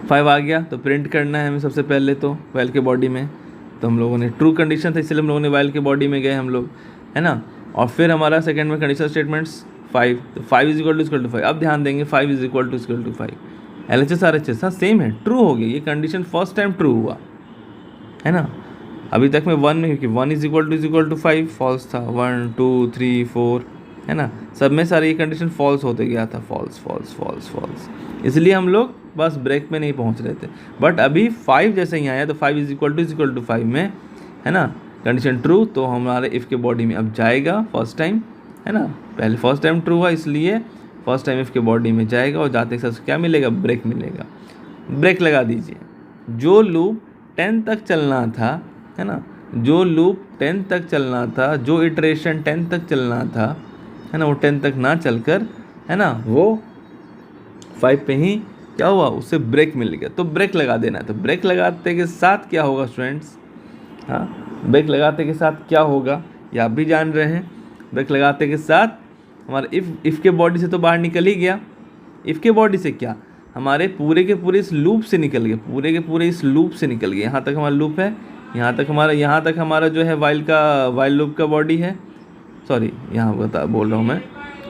A: 5 आ गया तो प्रिंट करना है हमें सबसे पहले तो वाइल के बॉडी में, तो हम लोगों ने ट्रू कंडीशन था इसलिए हम लोगों ने वाइल के बॉडी में गए हम लोग, है ना, और फिर हमारा सेकंड में कंडीशनल स्टेटमेंट्स 5, तो 5 = 5। अब ध्यान देंगे 5 = 5, LHS RHS हाँ सेम है, ट्रू हो गया, ये कंडीशन फर्स्ट टाइम ट्रू हुआ, है ना। अभी तक में 1 में, क्योंकि 1 = 5 फॉल्स था, 1 2 3 4, है ना, सब में सारे ये कंडीशन फॉल्स होते गया था, फॉल्स, इसलिए हम लोग बस ब्रेक में नहीं पहुंच रहे थे। बट अभी 5 जैसे ही आया तो 5 = 5 में, है ना, कंडीशन ट्रू, तो हमारे इफ़ के बॉडी में अब जाएगा फर्स्ट टाइम, है ना, पहले फर्स्ट टाइम ट्रू हुआ इसलिए फर्स्ट टाइम इफ़ के बॉडी में जाएगा, और जाते के साथ क्या मिलेगा, ब्रेक मिलेगा। ब्रेक लगा दीजिए। जो लूप 10 तक चलना था, है ना, जो लूप 10 तक चलना था, जो इटरेशन 10 तक चलना था, है ना, वो 10 तक ना चलकर, है ना, वो 5 पे ही क्या हुआ, उससे ब्रेक मिल गया, तो ब्रेक लगा देना है। तो ब्रेक लगाते के साथ क्या होगा स्टूडेंट्स, हाँ, ब्रेक लगाते के साथ क्या होगा ये आप भी जान रहे हैं। ब्रेक लगाते के साथ हमारा इफ़ के बॉडी से तो बाहर निकल ही गया, इफ़ के बॉडी से क्या, हमारे पूरे के पूरे इस लूप से निकल गए, पूरे के पूरे इस लूप से निकल गए। यहाँ तक हमारा लूप है, यहाँ तक हमारा जो है वाइल लूप का बॉडी है, सॉरी यहाँ बोल रहा हूँ मैं,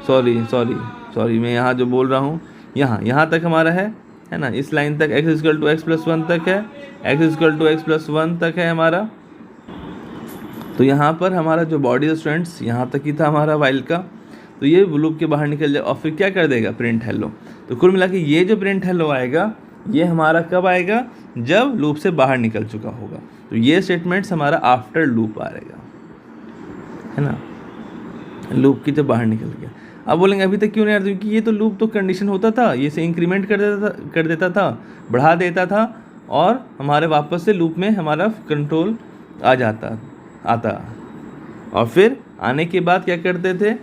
A: सॉरी मैं यहाँ जो बोल रहा हूँ, यहाँ तक हमारा है ना, इस लाइन तक x = x + 1 तक है, x = x + 1 तक है हमारा। तो यहाँ पर हमारा जो बॉडी है स्टूडेंट्स, यहाँ तक ही था हमारा वाइल का, तो ये लूप के बाहर निकल जाए और फिर क्या कर देगा, प्रिंट हेलो। तो कुल मिला के ये जो प्रिंट हेलो आएगा, ये हमारा कब आएगा, जब लूप से बाहर निकल चुका होगा। तो ये स्टेटमेंट्स हमारा आफ्टर लूप आएगा, है ना, लूप की जब बाहर निकल गया। अब बोलेंगे अभी तक क्यों नहीं आ रहा, क्योंकि ये तो लूप तो कंडीशन होता था, ये से इंक्रीमेंट कर देता था, बढ़ा देता था, और हमारे वापस से लूप में हमारा कंट्रोल आता, और फिर आने के बाद क्या करते थे,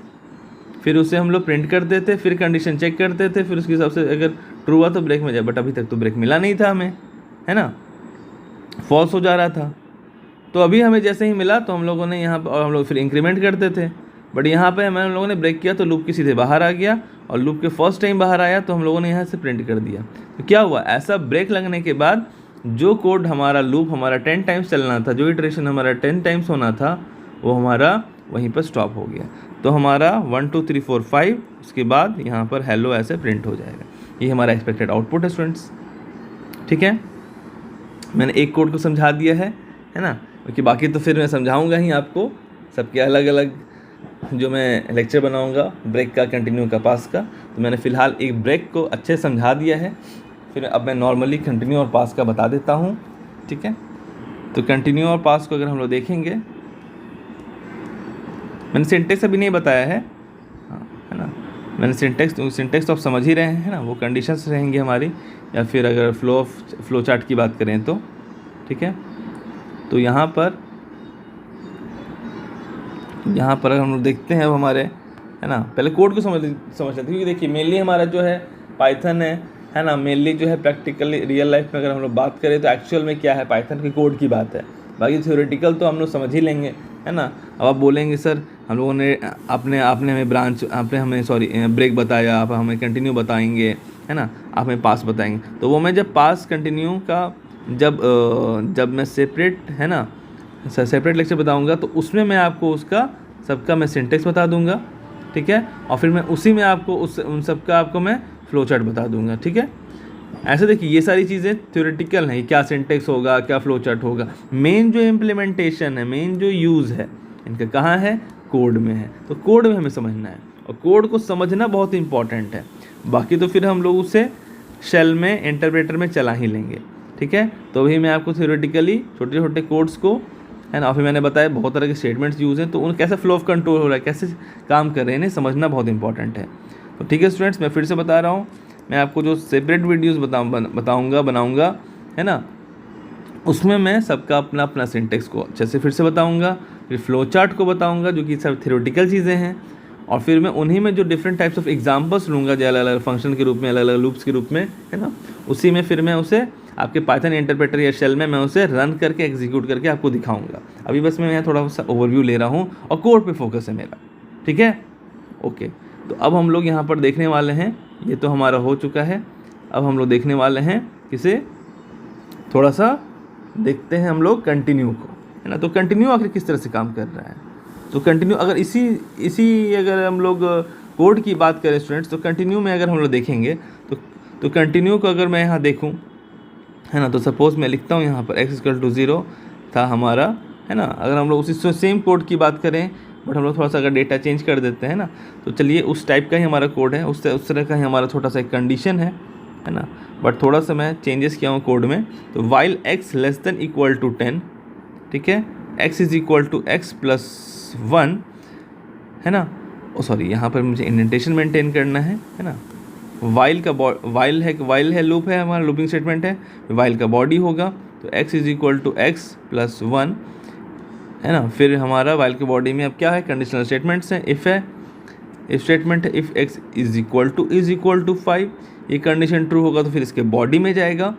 A: फिर उसे हम लोग प्रिंट करते थे, फिर कंडीशन चेक करते थे, फिर उसके हिसाब से अगर ट्रू हुआ तो ब्रेक में जाए। बट अभी तक तो ब्रेक मिला नहीं था हमें, है ना, फॉल्स हो जा रहा था। तो अभी हमें जैसे ही मिला तो हम लोगों ने यहाँ पर, और हम लोग फिर इंक्रीमेंट करते थे, बट यहाँ पे हम लोगों ने ब्रेक किया तो लूप के सीधे बाहर आ गया, और लूप के फर्स्ट टाइम बाहर आया तो हम लोगों ने यहाँ से प्रिंट कर दिया। तो क्या हुआ, ऐसा ब्रेक लगने के बाद जो कोड हमारा लूप हमारा 10 टाइम्स चलना था, जो इटरेशन हमारा 10 टाइम्स होना था, वो हमारा वहीं पर स्टॉप हो गया। तो हमारा 1 2 3 4 5, उसके बाद यहाँ पर हेलो ऐसे प्रिंट हो जाएगा। ये हमारा एक्सपेक्टेड आउटपुट है स्टूडेंट्स, ठीक है। मैंने एक कोड को समझा दिया है ना, क्योंकि बाकी तो फिर मैं समझाऊंगा ही आपको, सबके अलग अलग जो मैं लेक्चर बनाऊंगा ब्रेक का, कंटिन्यू का, पास का, तो मैंने फ़िलहाल एक ब्रेक को अच्छे से समझा दिया है। फिर अब मैं नॉर्मली कंटिन्यू और पास का बता देता हूँ, ठीक है। तो कंटिन्यू और पास को अगर हम लोग देखेंगे, मैंने सिंटेक्स अभी नहीं बताया है, हाँ, है ना। मैंने सिंटेक्स तो आप समझ ही रहे हैं ना, वो कंडीशंस रहेंगी हमारी, या फिर अगर फ्लो चार्ट की बात करें तो, ठीक है। तो यहाँ पर हम लोग देखते हैं अब हमारे, है ना, पहले कोड को समझ लेते हैं, क्योंकि देखिए मेनली हमारा जो है पाइथन है ना, मेनली जो है प्रैक्टिकली रियल लाइफ में अगर हम लोग बात करें तो एक्चुअल में क्या है, पाइथन के कोड की बात है। बाकी थ्योरेटिकल तो हम लोग समझ ही लेंगे, है ना। अब आप बोलेंगे सर हम लोगों ने आपने हमें ब्रेक बताया, आप हमें कंटिन्यू बताएंगे, है ना, आप हमें पास बताएंगे। तो वो मैं जब पास कंटिन्यू का जब मैं सेपरेट लेक्चर बताऊंगा तो उसमें मैं आपको उसका सबका मैं सिंटेक्स बता दूंगा, ठीक है। और फिर मैं उसी में आपको उन सबका आपको मैं फ्लो चार्ट बता दूंगा, ठीक है। ऐसे देखिए ये सारी चीज़ें थ्योरेटिकल हैं, क्या सिंटेक्स होगा, क्या फ्लो चार्ट होगा। मेन जो इम्प्लीमेंटेशन है, मेन जो यूज़ है इनका कहाँ है, कोड में है। तो कोड में हमें समझना है, और कोड को समझना बहुत इंपॉर्टेंट है। बाकी तो फिर हम लोग उसे शेल में, इंटरप्रेटर में चला ही लेंगे, ठीक है। तो वही मैं आपको थ्योरेटिकली छोटे छोटे कोड्स को, है ना, फिर मैंने बताया बहुत तरह के स्टेटमेंट्स यूज़ हैं, तो उन कैसे फ्लो ऑफ कंट्रोल हो रहा है, कैसे काम कर रहे हैं, इन्हें समझना बहुत इंपॉर्टेंट है। तो ठीक है स्टूडेंट्स, मैं फिर से बता रहा हूँ, मैं आपको जो सेपरेट वीडियोस बनाऊंगा, है ना, उसमें मैं सबका अपना अपना सिंटेक्स को अच्छे से फिर से बताऊंगा, फिर फ्लो चार्ट को बताऊंगा जो कि सब थ्योरेटिकल चीज़ें हैं, और फिर मैं उन्हीं में जो डिफरेंट टाइप्स ऑफ एग्जांपल्स लूँगा, जो अलग अलग फंक्शन के रूप में, अलग अलग लूप्स के रूप में, है ना, उसी में फिर मैं उसे आपके पाइथन इंटरप्रेटर या शेल में मैं उसे रन करके एग्जीक्यूट करके आपको दिखाऊंगा। अभी बस मैं यहाँ थोड़ा सा ओवरव्यू ले रहा हूँ और कोड पे फोकस है मेरा, ठीक है, ओके। तो अब हम लोग यहाँ पर देखने वाले हैं, ये तो हमारा हो चुका है, अब हम लोग देखने वाले हैं किसे, थोड़ा सा देखते हैं हम लोग कंटिन्यू को, है ना। तो कंटिन्यू आखिर किस तरह से काम कर रहा है, तो कंटिन्यू अगर इसी अगर हम लोग कोड की बात करें स्टूडेंट्स, तो कंटिन्यू में अगर हम लोग देखेंगे तो कंटिन्यू को अगर मैं यहाँ देखूँ, है ना, तो सपोज़ मैं लिखता हूँ यहाँ पर x=0 था हमारा, है ना। अगर हम लोग उसी सेम कोड की बात करें, बट हम लोग थोड़ा सा अगर डेटा चेंज कर देते हैं ना, तो चलिए उस टाइप का ही हमारा कोड है, उस तरह का ही हमारा छोटा सा एक कंडीशन है ना, बट थोड़ा सा मैं चेंजेस किया हूँ कोड में। तो वाइल x <= 10, ठीक है, x=x+1, है ना, सॉरी यहाँ पर मुझे इंडेंटेशन मेंटेन करना है ना। वाइल है लूप है, हमारा लूपिंग स्टेटमेंट है, वाइल का बॉडी होगा तो x=x+1, है ना। फिर हमारा वाइल के बॉडी में अब क्या है, कंडीशनल स्टेटमेंट्स हैं, इफ़ स्टेटमेंट है, इफ़ x== 5, ये कंडीशन ट्रू होगा तो फिर इसके बॉडी में जाएगा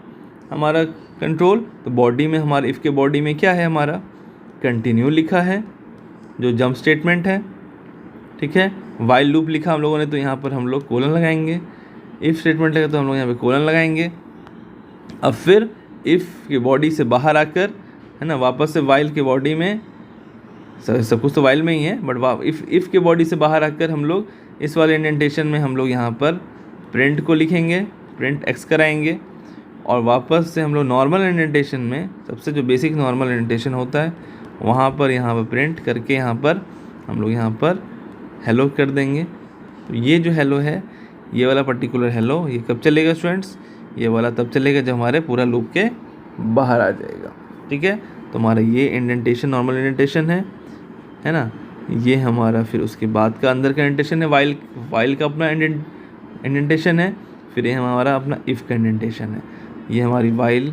A: हमारा कंट्रोल। तो बॉडी में हमारे इफ़ के बॉडी में क्या है, हमारा कंटिन्यू लिखा है जो जंप स्टेटमेंट है, ठीक है। वाइल लूप लिखा हम लोगों ने, तो यहाँ पर हम लोग कोलन लगाएंगे, इफ़ स्टेटमेंट लगा तो हम लोग यहाँ पे कोलन लगाएंगे। अब फिर इफ़ की बॉडी से बाहर आकर, है ना, वापस से वाइल के बॉडी में, सब कुछ तो वाइल में ही है, बट इफ़ के बॉडी से बाहर आकर हम लोग इस वाले इंडेंटेशन में हम लोग यहाँ पर प्रिंट को लिखेंगे, प्रिंट एक्स कराएंगे, और वापस से हम लोग नॉर्मल इंडेंटेशन में, सबसे जो बेसिक नॉर्मल इंडेंटेशन होता है वहाँ पर प्रिंट करके यहाँ पर हम लोग यहाँ पर हेलो कर देंगे। तो ये जो हेलो है, ये वाला पर्टिकुलर हेलो, ये कब चलेगा स्टूडेंट्स, ये वाला तब चलेगा जब हमारे पूरा लूप के बाहर आ जाएगा, ठीक है। तो हमारा ये इंडेंटेशन नॉर्मल इंडेंटेशन है ना, ये हमारा फिर उसके बाद का अंदर का इंडेंटेशन है, वाइल का अपना इंडेंटेशन है, फिर ये हमारा अपना इफ़ का इंडेंटेशन है। ये हमारी वाइल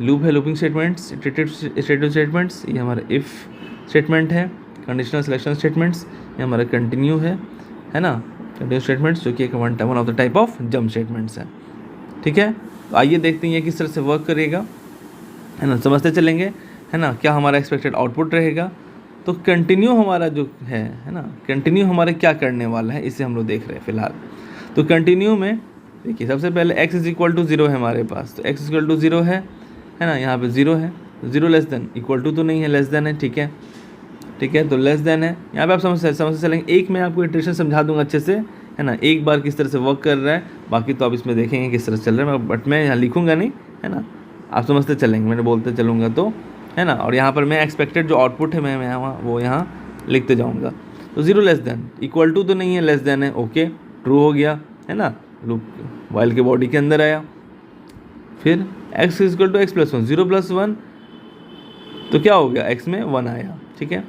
A: लूप है, लूपिंग स्टेटमेंट्स, इटरेटिव स्टेटमेंट्स, ये हमारा इफ़ स्टेटमेंट है, कंडीशनल सिलेक्शन स्टेटमेंट्स, ये हमारा कंटिन्यू है ना, कंटिन्यू स्टेटमेंट्स जो कि एक one of the type of jump statements हैं, ठीक है। तो आइए देखते हैं ये किस तरह से वर्क करेगा, है ना, समझते चलेंगे, है ना, क्या हमारा एक्सपेक्टेड आउटपुट रहेगा। तो कंटिन्यू हमारा जो है ना, कंटिन्यू हमारा क्या करने वाला है, इसे हम लोग देख रहे हैं फिलहाल। तो कंटिन्यू में देखिए सबसे पहले x=0 है हमारे पास, तो x=0 है ना, यहाँ पे 0 है, 0 लेस देन, इक्वल टू तो नहीं है, लेस देन है, ठीक है, तो लेस देन है। यहाँ पे आप समझ चलेंगे, एक मैं आपको इटरेशन समझा दूंगा अच्छे से, है ना, एक बार किस तरह से वर्क कर रहा है, बाकी तो आप इसमें देखेंगे किस तरह से चल रहा है, बट मैं यहाँ लिखूँगा नहीं, है ना, आप समझते चलेंगे, मैंने बोलते चलूँगा तो, है ना। और यहाँ पर मैं एक्सपेक्टेड जो आउटपुट है मैं वो यहाँ लिखते जाऊँगा। तो 0 लेस देन, इक्वल टू तो नहीं है, लेस देन है, ओके ट्रू हो गया, है ना, लूप वाइल के बॉडी के अंदर आया। फिर x equal to x plus one, 0 plus 1 तो क्या हो गया, x में 1 आया, ठीक है।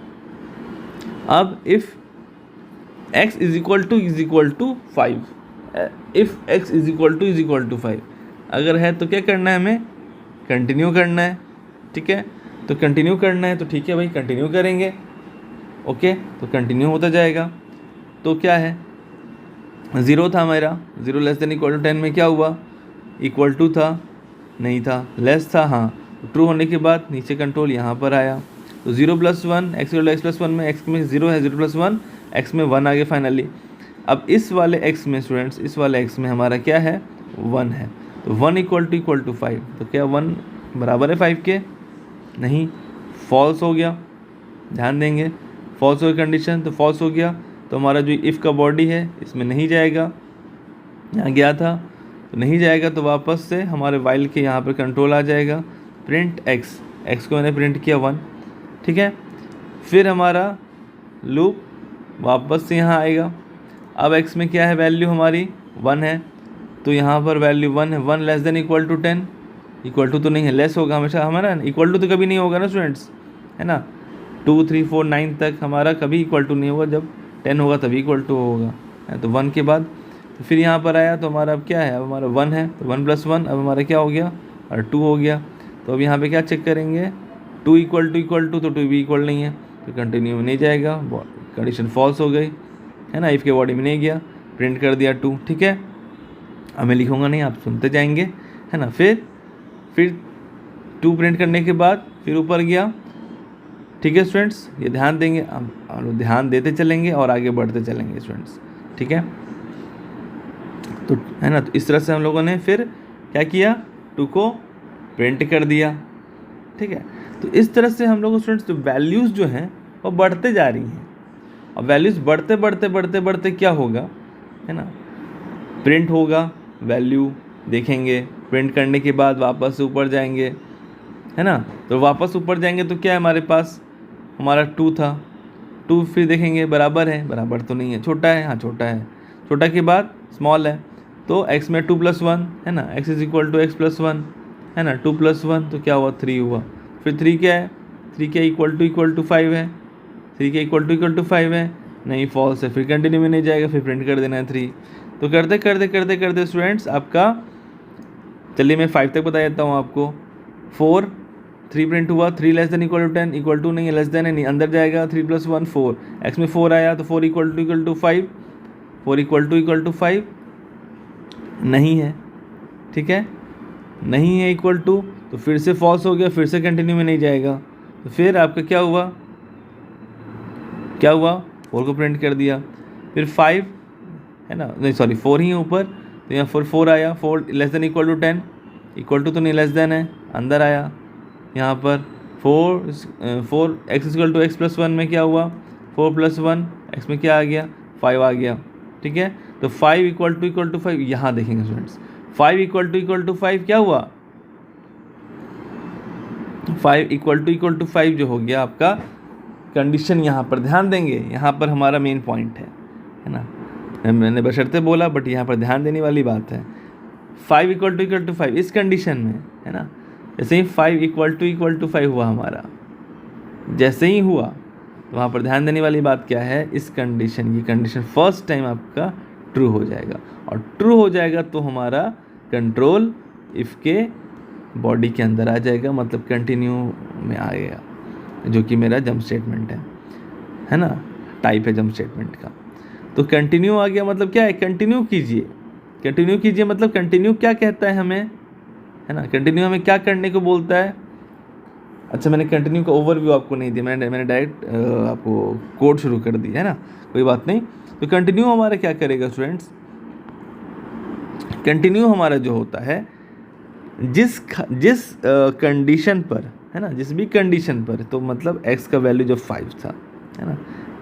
A: अब if x is equal to 5, if x is equal to 5 अगर है तो क्या करना है, हमें कंटिन्यू करना है, ठीक है। तो कंटिन्यू करना है तो ठीक है भाई, कंटिन्यू करेंगे, ओके। तो कंटिन्यू होता जाएगा। तो क्या है, 0 था मेरा, 0 लेस देन इक्वल टू 10 में क्या हुआ, इक्वल टू था, नहीं था, लेस था, हाँ। ट्रू होने के बाद नीचे कंट्रोल यहाँ पर आया। तो 0 प्लस 1, एक्स प्लस 1 में x में 0 है, 0 प्लस 1 x में 1 आ गया फाइनली। अब इस वाले x में स्टूडेंट्स, इस वाले x में हमारा क्या है, 1 है। तो 1 इक्वल टू 5, तो क्या 1 बराबर है 5 के, नहीं, फॉल्स हो गया, ध्यान देंगे, फॉल्स हो गया कंडीशन, तो फॉल्स हो गया। तो हमारा जो इफ़ का बॉडी है इसमें नहीं जाएगा, यहाँ गया था तो नहीं जाएगा, तो वापस से हमारे वाइल के यहाँ पर कंट्रोल आ जाएगा, प्रिंट x को मैंने प्रिंट किया 1, ठीक है। फिर हमारा लूप वापस से यहाँ आएगा। अब x में क्या है, वैल्यू हमारी 1 है, तो यहाँ पर वैल्यू 1 है, 1 less than equal to 10, equal to तो नहीं है, लेस होगा हमेशा हमारा, इक्वल टू तो कभी नहीं होगा ना स्टूडेंट्स, है ना। 2 3 4 9 तक हमारा कभी इक्वल टू नहीं होगा, जब 10 होगा तभी इक्वल टू होगा, तो 1 के बाद तो फिर यहाँ पर आया, तो हमारा अब क्या है, अब हमारा 1 है, तो 1 प्लस 1 अब हमारा क्या हो गया, और 2 हो गया। तो अब यहाँ पे क्या चेक करेंगे, 2 इक्वल टू, तो 2 भी इक्वल नहीं है, तो कंटिन्यू में नहीं जाएगा, कंडीशन फॉल्स हो गई, है ना, इफ़ के बॉडी में नहीं गया, प्रिंट कर दिया 2, ठीक है। अब मैं लिखूँगा नहीं, आप सुनते जाएंगे, है ना। फिर 2 प्रिंट करने के बाद फिर ऊपर गया, ठीक है स्टूडेंट्स, ये ध्यान देंगे, हम ध्यान देते चलेंगे और आगे बढ़ते चलेंगे स्टूडेंट्स, ठीक है। तो है ना, तो इस तरह से हम लोगों ने फिर क्या किया, 2 को प्रिंट कर दिया, ठीक है। तो इस तरह से हम लोग स्टूडेंट्स जो वैल्यूज़ जो हैं वो बढ़ते जा रही हैं, और वैल्यूज़ बढ़ते क्या होगा, है ना, प्रिंट होगा, वैल्यू देखेंगे, प्रिंट करने के बाद वापस से ऊपर जाएंगे, है ना। तो वापस ऊपर जाएंगे तो क्या है हमारे पास, हमारा 2 था, 2 फिर देखेंगे बराबर है, बराबर तो नहीं है, छोटा है, हाँ छोटा है, छोटा के बाद स्मॉल है, तो x में 2 प्लस 1, है ना, x is equal to x plus 1, है ना, 2 प्लस 1 तो क्या हुआ, 3 हुआ। फिर 3 क्या है, 3 क्या इक्वल टू 5 है, 3 क्या इक्वल टू 5 है, नहीं फॉल्स है, फिर कंटिन्यू में नहीं जाएगा, फिर प्रिंट कर देना है 3। तो करते स्टूडेंट्स आपका, चलिए मैं 5 तक बता देता हूँ आपको। 3 प्रिंट हुआ, 3 less than equal to 10, equal to नहीं है, लेस देन है नहीं, अंदर जाएगा, 3 प्लस 1 4, x में 4 आया तो 4 इक्वल टू 5, 4 इक्वल टू 5 नहीं है, ठीक है, नहीं है इक्वल टू, तो फिर से फॉल्स हो गया, फिर से कंटिन्यू में नहीं जाएगा, तो फिर आपका क्या हुआ 4 को प्रिंट कर दिया। फिर 5 है ना, नहीं सॉरी 4 ही है ऊपर, तो यहाँ 4 आया, 4 less than equal to 10, equal to तो नहीं, लेस देन है, अंदर आया, यहाँ पर 4 x equal to x plus 1 में क्या हुआ, 4 प्लस 1 x में क्या आ गया, 5 आ गया, ठीक है। तो 5 इक्वल टू 5, यहाँ देखेंगे स्टूडेंट्स, 5 इक्वल टू 5 क्या हुआ, 5 इक्वल टू 5 जो हो गया आपका कंडीशन, यहाँ पर ध्यान देंगे, यहाँ पर हमारा मेन पॉइंट है ना, मैंने बशर्ते बोला बट यहाँ पर ध्यान देने वाली बात है। 5 इक्वल टू 5 इस कंडीशन में, है ना, जैसे ही 5 इक्वल टू 5 हुआ हमारा, जैसे ही हुआ तो वहाँ पर ध्यान देने वाली बात क्या है, इस कंडीशन, ये कंडीशन फर्स्ट टाइम आपका ट्रू हो जाएगा, और ट्रू हो जाएगा तो हमारा कंट्रोल इफ़ के बॉडी के अंदर आ जाएगा, मतलब कंटिन्यू में आ गया, जो कि मेरा जंप स्टेटमेंट है ना, टाइप है जंप स्टेटमेंट का। तो कंटिन्यू आ गया मतलब क्या है, कंटिन्यू कीजिए मतलब कंटिन्यू क्या कहता है हमें, है ना, कंटिन्यू हमें क्या करने को बोलता है। अच्छा, मैंने कंटिन्यू का ओवरव्यू आपको नहीं दिया, मैंने डायरेक्ट आपको कोड शुरू कर दिया, है ना, कोई बात नहीं। तो कंटिन्यू हमारा क्या करेगा स्टूडेंट्स, कंटिन्यू हमारा जो होता है, जिस कंडीशन पर, है ना, जिस भी कंडीशन पर, तो मतलब x का वैल्यू जब 5 था, है ना,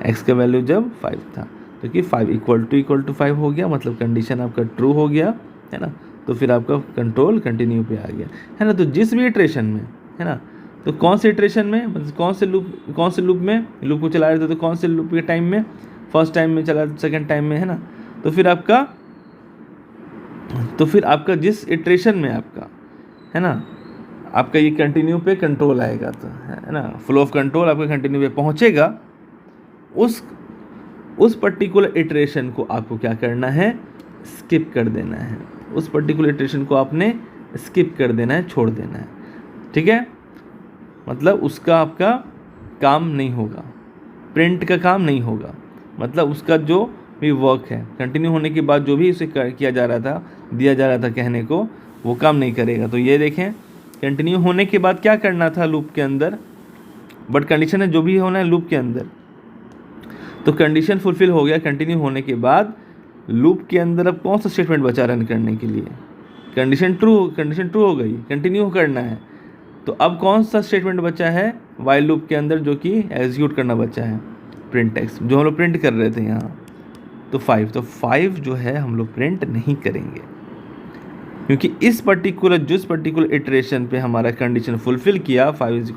A: x का वैल्यू जब 5 था, तो कि 5 इक्वल टू 5 हो गया, मतलब कंडीशन आपका ट्रू हो गया, है ना, तो फिर आपका कंट्रोल कंटिन्यू पे आ गया, है ना। तो जिस भी इटरेशन में, है ना, तो कौन से इटरेशन में, मतलब कौन से लूप में लूप को चला रहे थे, तो कौन से लूप के टाइम में, फर्स्ट टाइम में चला, सेकंड टाइम में, है ना। तो फिर आपका जिस इटरेशन में आपका, है ना, आपका ये कंटिन्यू पे कंट्रोल आएगा, तो है ना, फ्लो ऑफ कंट्रोल आपका कंटिन्यू पे पहुंचेगा, उस पर्टिकुलर इटरेशन को आपको क्या करना है, स्किप कर देना है। उस पर्टिकुलर इटरेशन को आपने स्किप कर देना है, छोड़ देना है, ठीक है। मतलब उसका आपका काम नहीं होगा, प्रिंट का काम नहीं होगा, मतलब उसका जो भी वर्क है कंटिन्यू होने के बाद जो भी उसे किया जा रहा था, दिया जा रहा था कहने को, वो काम नहीं करेगा। तो ये देखें, कंटिन्यू होने के बाद क्या करना था लूप के अंदर, बट कंडीशन है जो भी होना है लूप के अंदर, तो कंडीशन फुलफिल हो गया। कंटिन्यू होने के बाद लूप के अंदर अब कौन सा स्टेटमेंट बचा रन करने के लिए, कंडीशन ट्रू हो गई, कंटिन्यू करना है। तो अब कौन सा स्टेटमेंट बचा है वाइल लूप के अंदर जो कि एग्जीक्यूट करना बचा है, प्रिंट एक्स, जो हम लोग प्रिंट कर रहे थे यहाँ। तो 5 जो है हम लोग प्रिंट नहीं करेंगे, क्योंकि इस पर्टिकुलर इटरेशन पे हमारा कंडीशन फुलफिल किया 5 =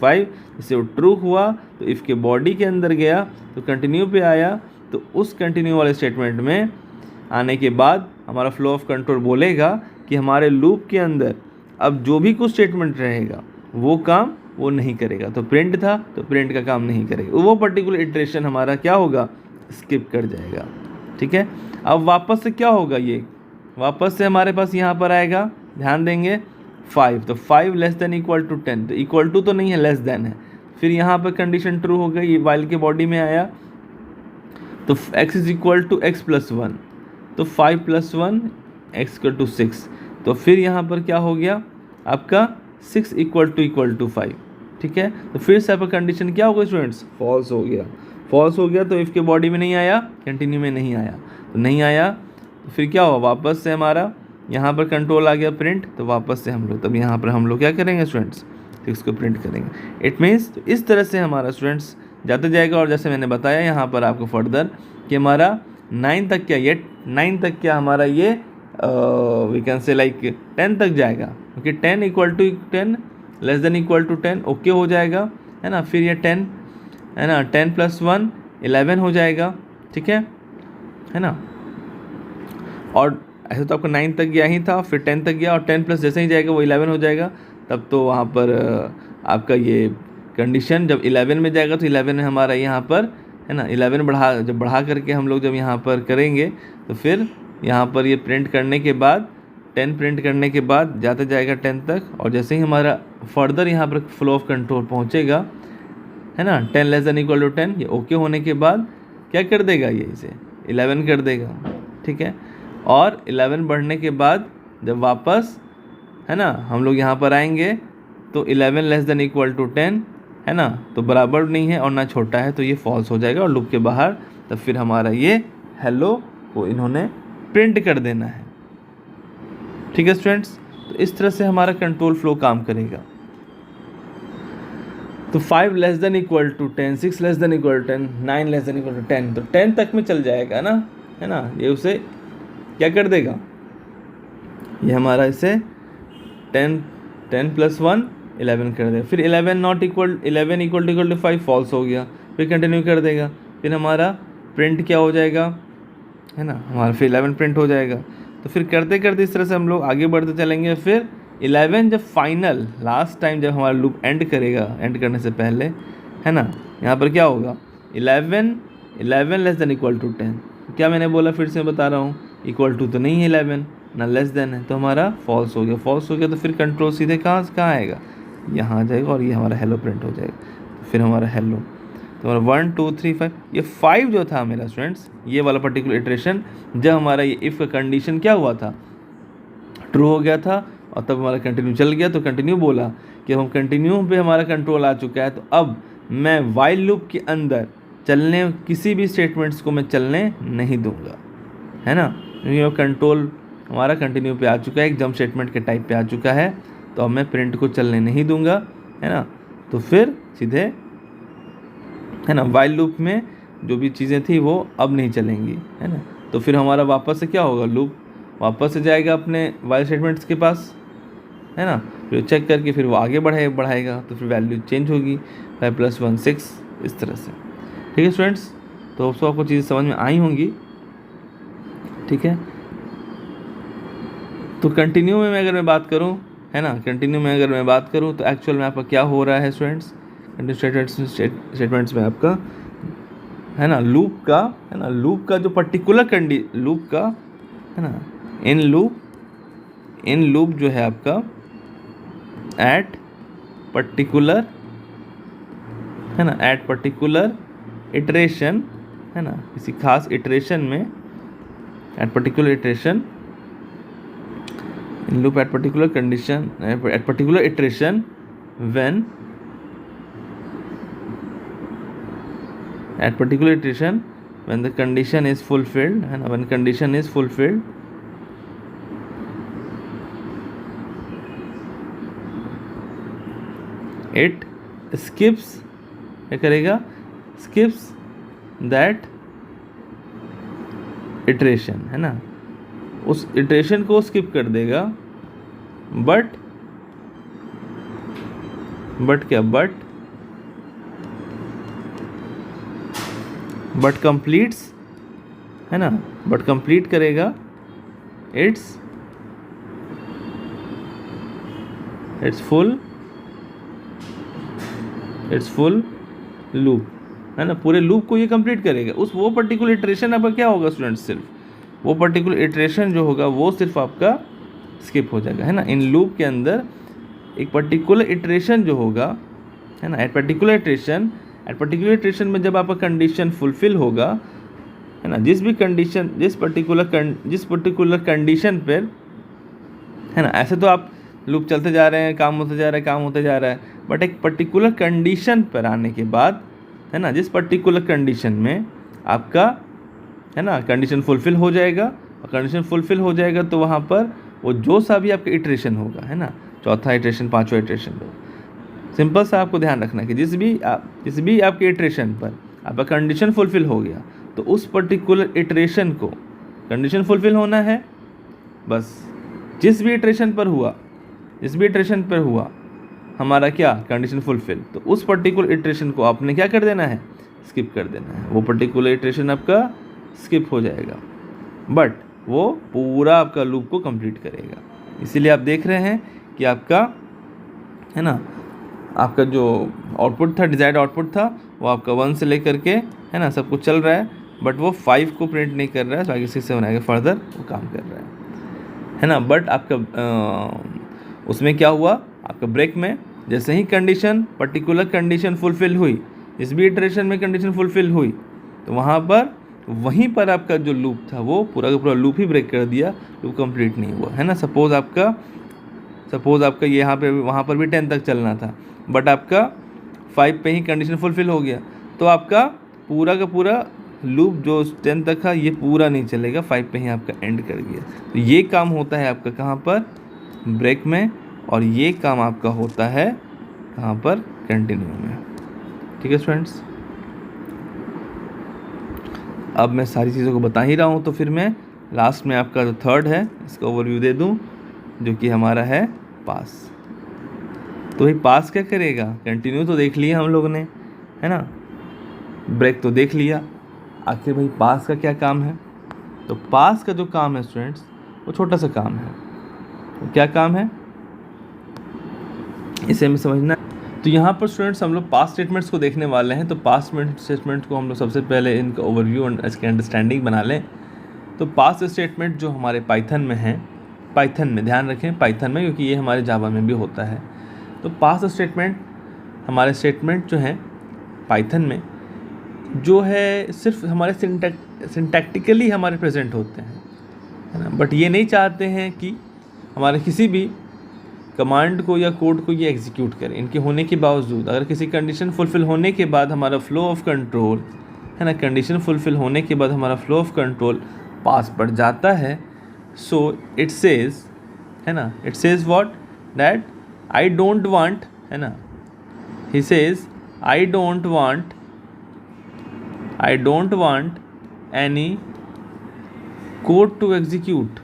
A: 5, इससे वो ट्रू हुआ, तो इफ़ के बॉडी के अंदर गया तो कंटिन्यू पे आया। तो उस कंटिन्यू वाले स्टेटमेंट में आने के बाद हमारा फ्लो ऑफ कंट्रोल बोलेगा कि हमारे लूप के अंदर अब जो भी कुछ स्टेटमेंट रहेगा वो काम वो नहीं करेगा। तो प्रिंट था तो प्रिंट का काम नहीं करेगा, वो पर्टिकुलर इटरेशन हमारा क्या होगा, स्किप कर जाएगा, ठीक है। अब वापस से क्या होगा, ये वापस से हमारे पास यहाँ पर आएगा, ध्यान देंगे 5, तो 5 < = 10, तो इक्वल टू तो नहीं है, लेस देन है। फिर यहाँ पर कंडीशन ट्रू हो गई, वाइल के बॉडी में आया, तो x = x + 1, तो 5 + 1 x = 6, तो फिर यहाँ पर क्या हो गया आपका 6 = 5, ठीक है। तो फिर से आपका कंडीशन क्या होगा स्टूडेंट्स, फॉल्स हो गया। तो इफ़ के बॉडी में नहीं आया, कंटिन्यू में नहीं आया, तो नहीं आया, तो फिर क्या हुआ, वापस से हमारा यहाँ पर कंट्रोल आ गया प्रिंट, तो वापस से हम लोग तब यहाँ पर हम लोग क्या करेंगे स्टूडेंट्स, 6 को प्रिंट करेंगे। इट मीन्स तो इस तरह से हमारा स्टूडेंट्स जाते जाएगा। और जैसे मैंने बताया यहाँ पर आपको फर्दर कि हमारा 9 तक क्या हमारा ये वी कैन से लाइक 10 तक जाएगा, क्योंकि 10 = 10 < 10 ओके हो जाएगा, है ना। फिर ये 10 है ना, 10 + 1 11 हो जाएगा, ठीक है ना। और ऐसे तो आपका 9 तक गया ही था, फिर 10 तक गया, और 10 प्लस जैसे ही जाएगा वो 11 हो जाएगा। तब तो वहाँ पर आपका ये कंडीशन जब 11 में जाएगा तो 11 में हमारा यहाँ पर, है ना, 11 बढ़ा करके हम लोग जब यहाँ पर करेंगे तो फिर यहाँ पर ये प्रिंट करने के बाद 10 प्रिंट करने के बाद जाता जाएगा 10 तक। और जैसे ही हमारा फर्दर यहाँ पर फ्लो ऑफ कंट्रोल पहुँचेगा, है ना, 10 < 10, ये ओके होने के बाद क्या कर देगा, ये इसे 11 कर देगा, ठीक है। और 11 बढ़ने के बाद जब वापस, है ना, हम लोग यहाँ पर आएंगे तो 11 < 10, है ना, तो बराबर नहीं है और ना छोटा है, तो ये फॉल्स हो जाएगा और लूप के बाहर। तब फिर हमारा ये हेलो को इन्होंने प्रिंट कर देना है, ठीक है स्टूडेंट्स। तो इस तरह से हमारा कंट्रोल फ्लो काम करेगा। तो 5 < 10, 6 < 10, 9 < 10, तो 10 तक में चल जाएगा ना, है ना। ये उसे क्या कर देगा, ये हमारा इसे 10 + 1 11 कर देगा। फिर 11 = 5 फॉल्स हो गया, फिर कंटिन्यू कर देगा। फिर हमारा प्रिंट क्या हो जाएगा, है ना, हमारा फिर 11 प्रिंट हो जाएगा। तो फिर करते करते इस तरह से हम लोग आगे बढ़ते चलेंगे। फिर 11 जब फाइनल लास्ट टाइम जब हमारा लूप एंड करेगा, एंड करने से पहले, है ना, यहाँ पर क्या होगा, 11 < 10, क्या मैंने बोला, फिर से बता रहा हूँ, इक्वल टू तो नहीं है 11, ना लेस देन है, तो हमारा फॉल्स हो गया। तो फिर कंट्रोल सीधे कहाँ आएगा, यहाँ आ जाएगा और ये हमारा हेलो प्रिंट हो जाएगा। तो फिर हमारा हेलो, तो हमारा 1 2 3 5, ये 5 जो था मेरा स्टूडेंट्स, ये वाला पर्टिकुलर इटरेशन जब हमारा ये इफ़ का कंडीशन क्या हुआ था, ट्रू हो गया था, और तब हमारा कंटिन्यू चल गया। तो कंटिन्यू बोला कि हम कंटिन्यू पे हमारा कंट्रोल आ चुका है, तो अब मैं वाइल लूप के अंदर चलने किसी भी स्टेटमेंट्स को मैं चलने नहीं दूंगा, है ना, क्योंकि कंट्रोल हमारा कंटिन्यू पे आ चुका है, एक जंप स्टेटमेंट के टाइप पे आ चुका है। तो अब मैं प्रिंट को चलने नहीं दूंगा, है ना। तो फिर सीधे, है ना, वाइल लूप में जो भी चीज़ें थी वो अब नहीं चलेंगी, है ना। तो फिर हमारा वापस से क्या होगा, लूप वापस से जाएगा अपने वाइल स्टेटमेंट्स के पास, है ना, फिर चेक करके फिर वो आगे बढ़ाएगा। तो फिर वैल्यू चेंज होगी, 5 + 1 6, इस तरह से, ठीक है स्टूडेंट्स। तो उसको आपको चीज़ें समझ में आई होंगी, ठीक है। तो कंटिन्यू में अगर मैं बात करूँ, है ना, कंटिन्यू में अगर मैं बात करूँ तो एक्चुअल में आपका क्या हो रहा है स्टूडेंट्स, कंटिन्यू स्टेटमेंट्स में आपका, है ना, लूप का, है ना, लूप का जो पर्टिकुलर लूप का, है ना, इन लूप जो है आपका एट पर्टिकुलर, है ना, एट पर्टिकुलर इटरेशन, है ना, किसी खास इटरेशन में, at particular iteration, in loop eight particular condition, at particular iteration when, at particular iteration when the condition is fulfilled, है ना, when condition is fulfilled, it skips, क्या करेगा, skips that iteration, है ना, उस iteration को skip कर देगा, but क्या, बट कंप्लीट्स, है ना, बट कंप्लीट करेगा इट्स फुल लूप, है ना, पूरे लूप को ये कंप्लीट करेगा। उस वो पर्टिकुलर इटरेशन आपका क्या होगा स्टूडेंट्स, सिर्फ वो पर्टिकुलर इटरेशन जो होगा वो सिर्फ आपका स्किप हो जाएगा, है ना। इन लूप के अंदर एक पर्टिकुलर इटरेशन जो होगा, है ना, एट पर्टिकुलर इटरेशन में जब आपका कंडीशन फुलफिल होगा, है ना, जिस पर्टिकुलर कंडीशन पर, है ना, ऐसे तो आप लूप चलते जा रहे हैं, काम होते जा रहा है, बट एक पर्टिकुलर कंडीशन पर आने के बाद, है ना, जिस पर्टिकुलर कंडीशन में आपका, है ना, कंडीशन फुलफिल हो जाएगा, और कंडीशन फुलफिल हो जाएगा तो वहाँ पर वो जो सा भी आपका इटरेशन होगा, है ना, चौथा इटरेशन, पांचवा इटरेशन, सिंपल सा आपको ध्यान रखना कि जिस भी आपके इटरेशन पर आपका कंडीशन फुलफिल हो गया, तो उस पर्टिकुलर इटरेशन को कंडीशन फुलफिल होना है, बस जिस भी इटरेशन पर हुआ हमारा क्या, कंडीशन फुलफिल, तो उस पर्टिकुलर इटरेशन को आपने क्या कर देना है, स्किप कर देना है। वो पर्टिकुलर इटरेशन आपका स्किप हो जाएगा, बट वो पूरा आपका लूप को कंप्लीट करेगा। इसीलिए आप देख रहे हैं कि आपका, है ना, आपका जो आउटपुट था, डिजायर्ड आउटपुट था, वो आपका 1 से लेकर के, है ना, सब कुछ चल रहा है, बट वो 5 को प्रिंट नहीं कर रहा है, बाकी 6 7 आगे फर्दर वो काम कर रहा है ना। बट आपका उसमें क्या हुआ, आपका ब्रेक में जैसे ही पर्टिकुलर कंडीशन फुलफिल हुई, इस भी इटरेशन में कंडीशन फुलफिल हुई, तो वहीं पर आपका जो लूप था वो पूरा का पूरा लूप ही ब्रेक कर दिया, लूप कंप्लीट नहीं हुआ, है ना। सपोज आपका यहाँ पे वहाँ पर भी 10 तक चलना था, बट आपका 5 पे ही कंडीशन फुलफिल हो गया, तो आपका पूरा का पूरा लूप जो 10 तक था ये पूरा नहीं चलेगा, 5 पे ही आपका एंड कर गया। तो ये काम होता है आपका कहाँ पर, ब्रेक में, और ये काम आपका होता है कहाँ पर, कंटिन्यू में। ठीक है स्टूडेंट्स, अब मैं सारी चीज़ों को बता ही रहा हूँ, तो फिर मैं लास्ट में आपका जो थर्ड है इसका ओवरव्यू दे दूँ, जो कि हमारा है पास। तो भाई पास क्या करेगा, कंटिन्यू तो देख लिया हम लोगों ने, है ना, ब्रेक तो देख लिया, आखिर भाई पास का क्या काम है। तो पास का जो काम है स्टूडेंट्स वो छोटा सा काम है, तो क्या काम है इसे हमें समझना। तो यहाँ पर स्टूडेंट्स हम लोग पास्ट स्टेटमेंट्स को देखने वाले हैं। तो पास्ट स्टेटमेंट्स को हम लोग सबसे पहले इनका ओवरव्यू और इसकी अंडरस्टैंडिंग बना लें। तो पास्ट स्टेटमेंट जो हमारे पाइथन में है, पाइथन में ध्यान रखें, पाइथन में, क्योंकि ये हमारे जावा में भी होता है। तो पास्ट स्टेटमेंट हमारे स्टेटमेंट जो हैं पाइथन में जो है सिर्फ हमारे सिंटैक्टिकली हमारे प्रेजेंट होते हैं, है ना। बट ये नहीं चाहते हैं कि हमारे किसी भी कमांड को या कोड को ये एग्जीक्यूट करें। इनके होने के बावजूद अगर किसी कंडीशन फुलफिल होने के बाद हमारा फ्लो ऑफ कंट्रोल, है ना, कंडीशन फुलफिल होने के बाद हमारा फ्लो ऑफ कंट्रोल पास बढ़ जाता है, सो इट सेज, है ना, it says what, that I don't want, है ना, he says I don't want any code to execute,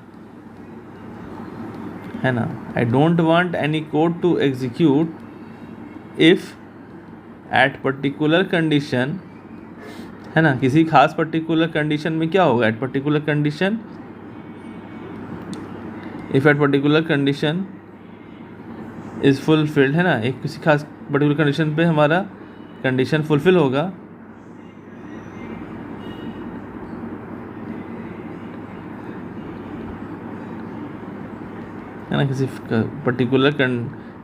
A: है ना, I don't want any code to execute if at particular condition, है ना। किसी खास पर्टिकुलर कंडीशन में क्या होगा, at particular condition, if at particular condition is fulfilled, है ना, एक किसी खास पर्टिकुलर कंडीशन पे हमारा कंडीशन फुलफिल होगा, है ना, किसी पर्टिकुलर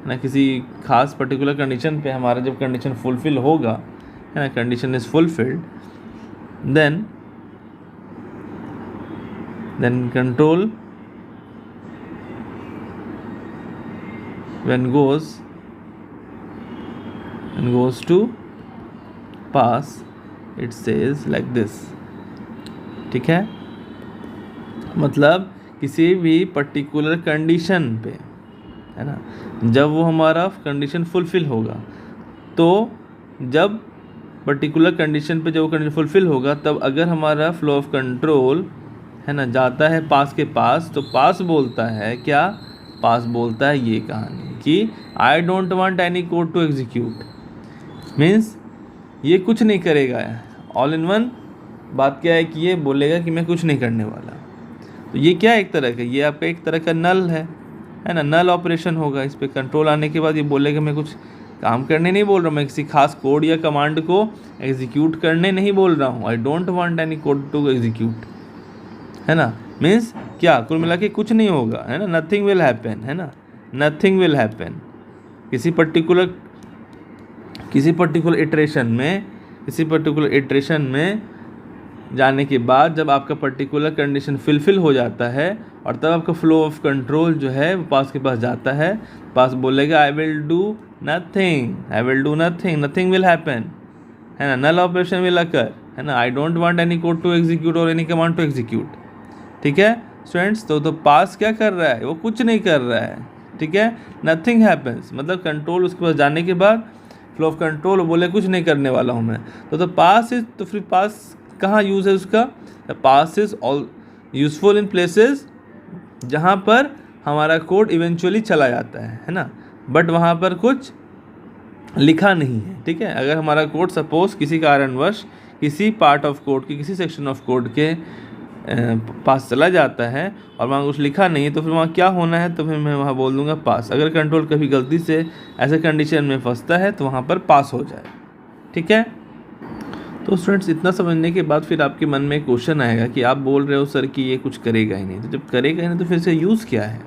A: ना किसी खास पर्टिकुलर कंडीशन पे हमारा जब कंडीशन फुलफिल होगा, है ना, condition is fulfilled, then control when goes to pass, it says like this, ठीक है। मतलब किसी भी पर्टिकुलर कंडीशन पे, है ना, जब वो हमारा कंडीशन फुलफिल होगा, तो जब पर्टिकुलर कंडीशन पे जब वो कंडीशन फुलफिल होगा, तब अगर हमारा फ्लो ऑफ कंट्रोल, है ना, जाता है पास के पास, तो पास बोलता है क्या, पास बोलता है ये कहानी कि I don't want any code to execute, means ये कुछ नहीं करेगा। ऑल इन वन बात क्या है कि ये बोलेगा कि मैं कुछ नहीं करने वाला। तो ये क्या एक तरह का, ये आपका एक तरह का नल है ना, नल ऑपरेशन होगा। इस पर कंट्रोल आने के बाद ये बोलेगा मैं कुछ काम करने नहीं बोल रहा हूँ, मैं किसी खास कोड या कमांड को एग्जीक्यूट करने नहीं बोल रहा हूँ। I don't want any code to execute, है ना, मीन्स क्या, कुल मिला के कुछ नहीं होगा, है ना, नथिंग विल हैपन, है ना, नथिंग विल हैपन। किसी पर्टिकुलर इटरेशन में जाने के बाद जब आपका पर्टिकुलर कंडीशन फुलफिल हो जाता है, और तब आपका फ्लो ऑफ कंट्रोल जो है वो पास के पास जाता है, पास बोलेगा I will do nothing, nothing will happen, है ना, नल ऑपरेशन विल अकर, है ना, I don't want any code to execute और एनी कमांड टू एग्जीक्यूट, ठीक है स्टूडेंट्स। तो पास क्या कर रहा है, वो कुछ नहीं कर रहा है, ठीक है, नथिंग हैपन्स, मतलब कंट्रोल उसके पास जाने के बाद फ्लो ऑफ कंट्रोल बोले कुछ नहीं करने वाला हूँ मैं, तो पास इज, तो फिर पास कहाँ यूज़ है उसका, pass is all useful in places जहाँ पर हमारा कोड इवेंचुअली चला जाता है ना, बट वहाँ पर कुछ लिखा नहीं है, ठीक है। अगर हमारा कोड सपोज किसी कारणवश किसी पार्ट ऑफ कोड के किसी सेक्शन ऑफ कोड के पास चला जाता है और वहाँ कुछ लिखा नहीं है, तो फिर वहाँ क्या होना है, तो फिर मैं वहाँ बोल दूँगा पास। अगर कंट्रोल कभी गलती से ऐसे कंडीशन में फंसता है तो वहाँ पर पास हो जाए, ठीक है। तो स्टूडेंट्स इतना समझने के बाद फिर आपके मन में क्वेश्चन आएगा कि आप बोल रहे हो सर कि ये कुछ करेगा ही नहीं, तो जब करेगा ही नहीं तो फिर इसका यूज़ क्या है।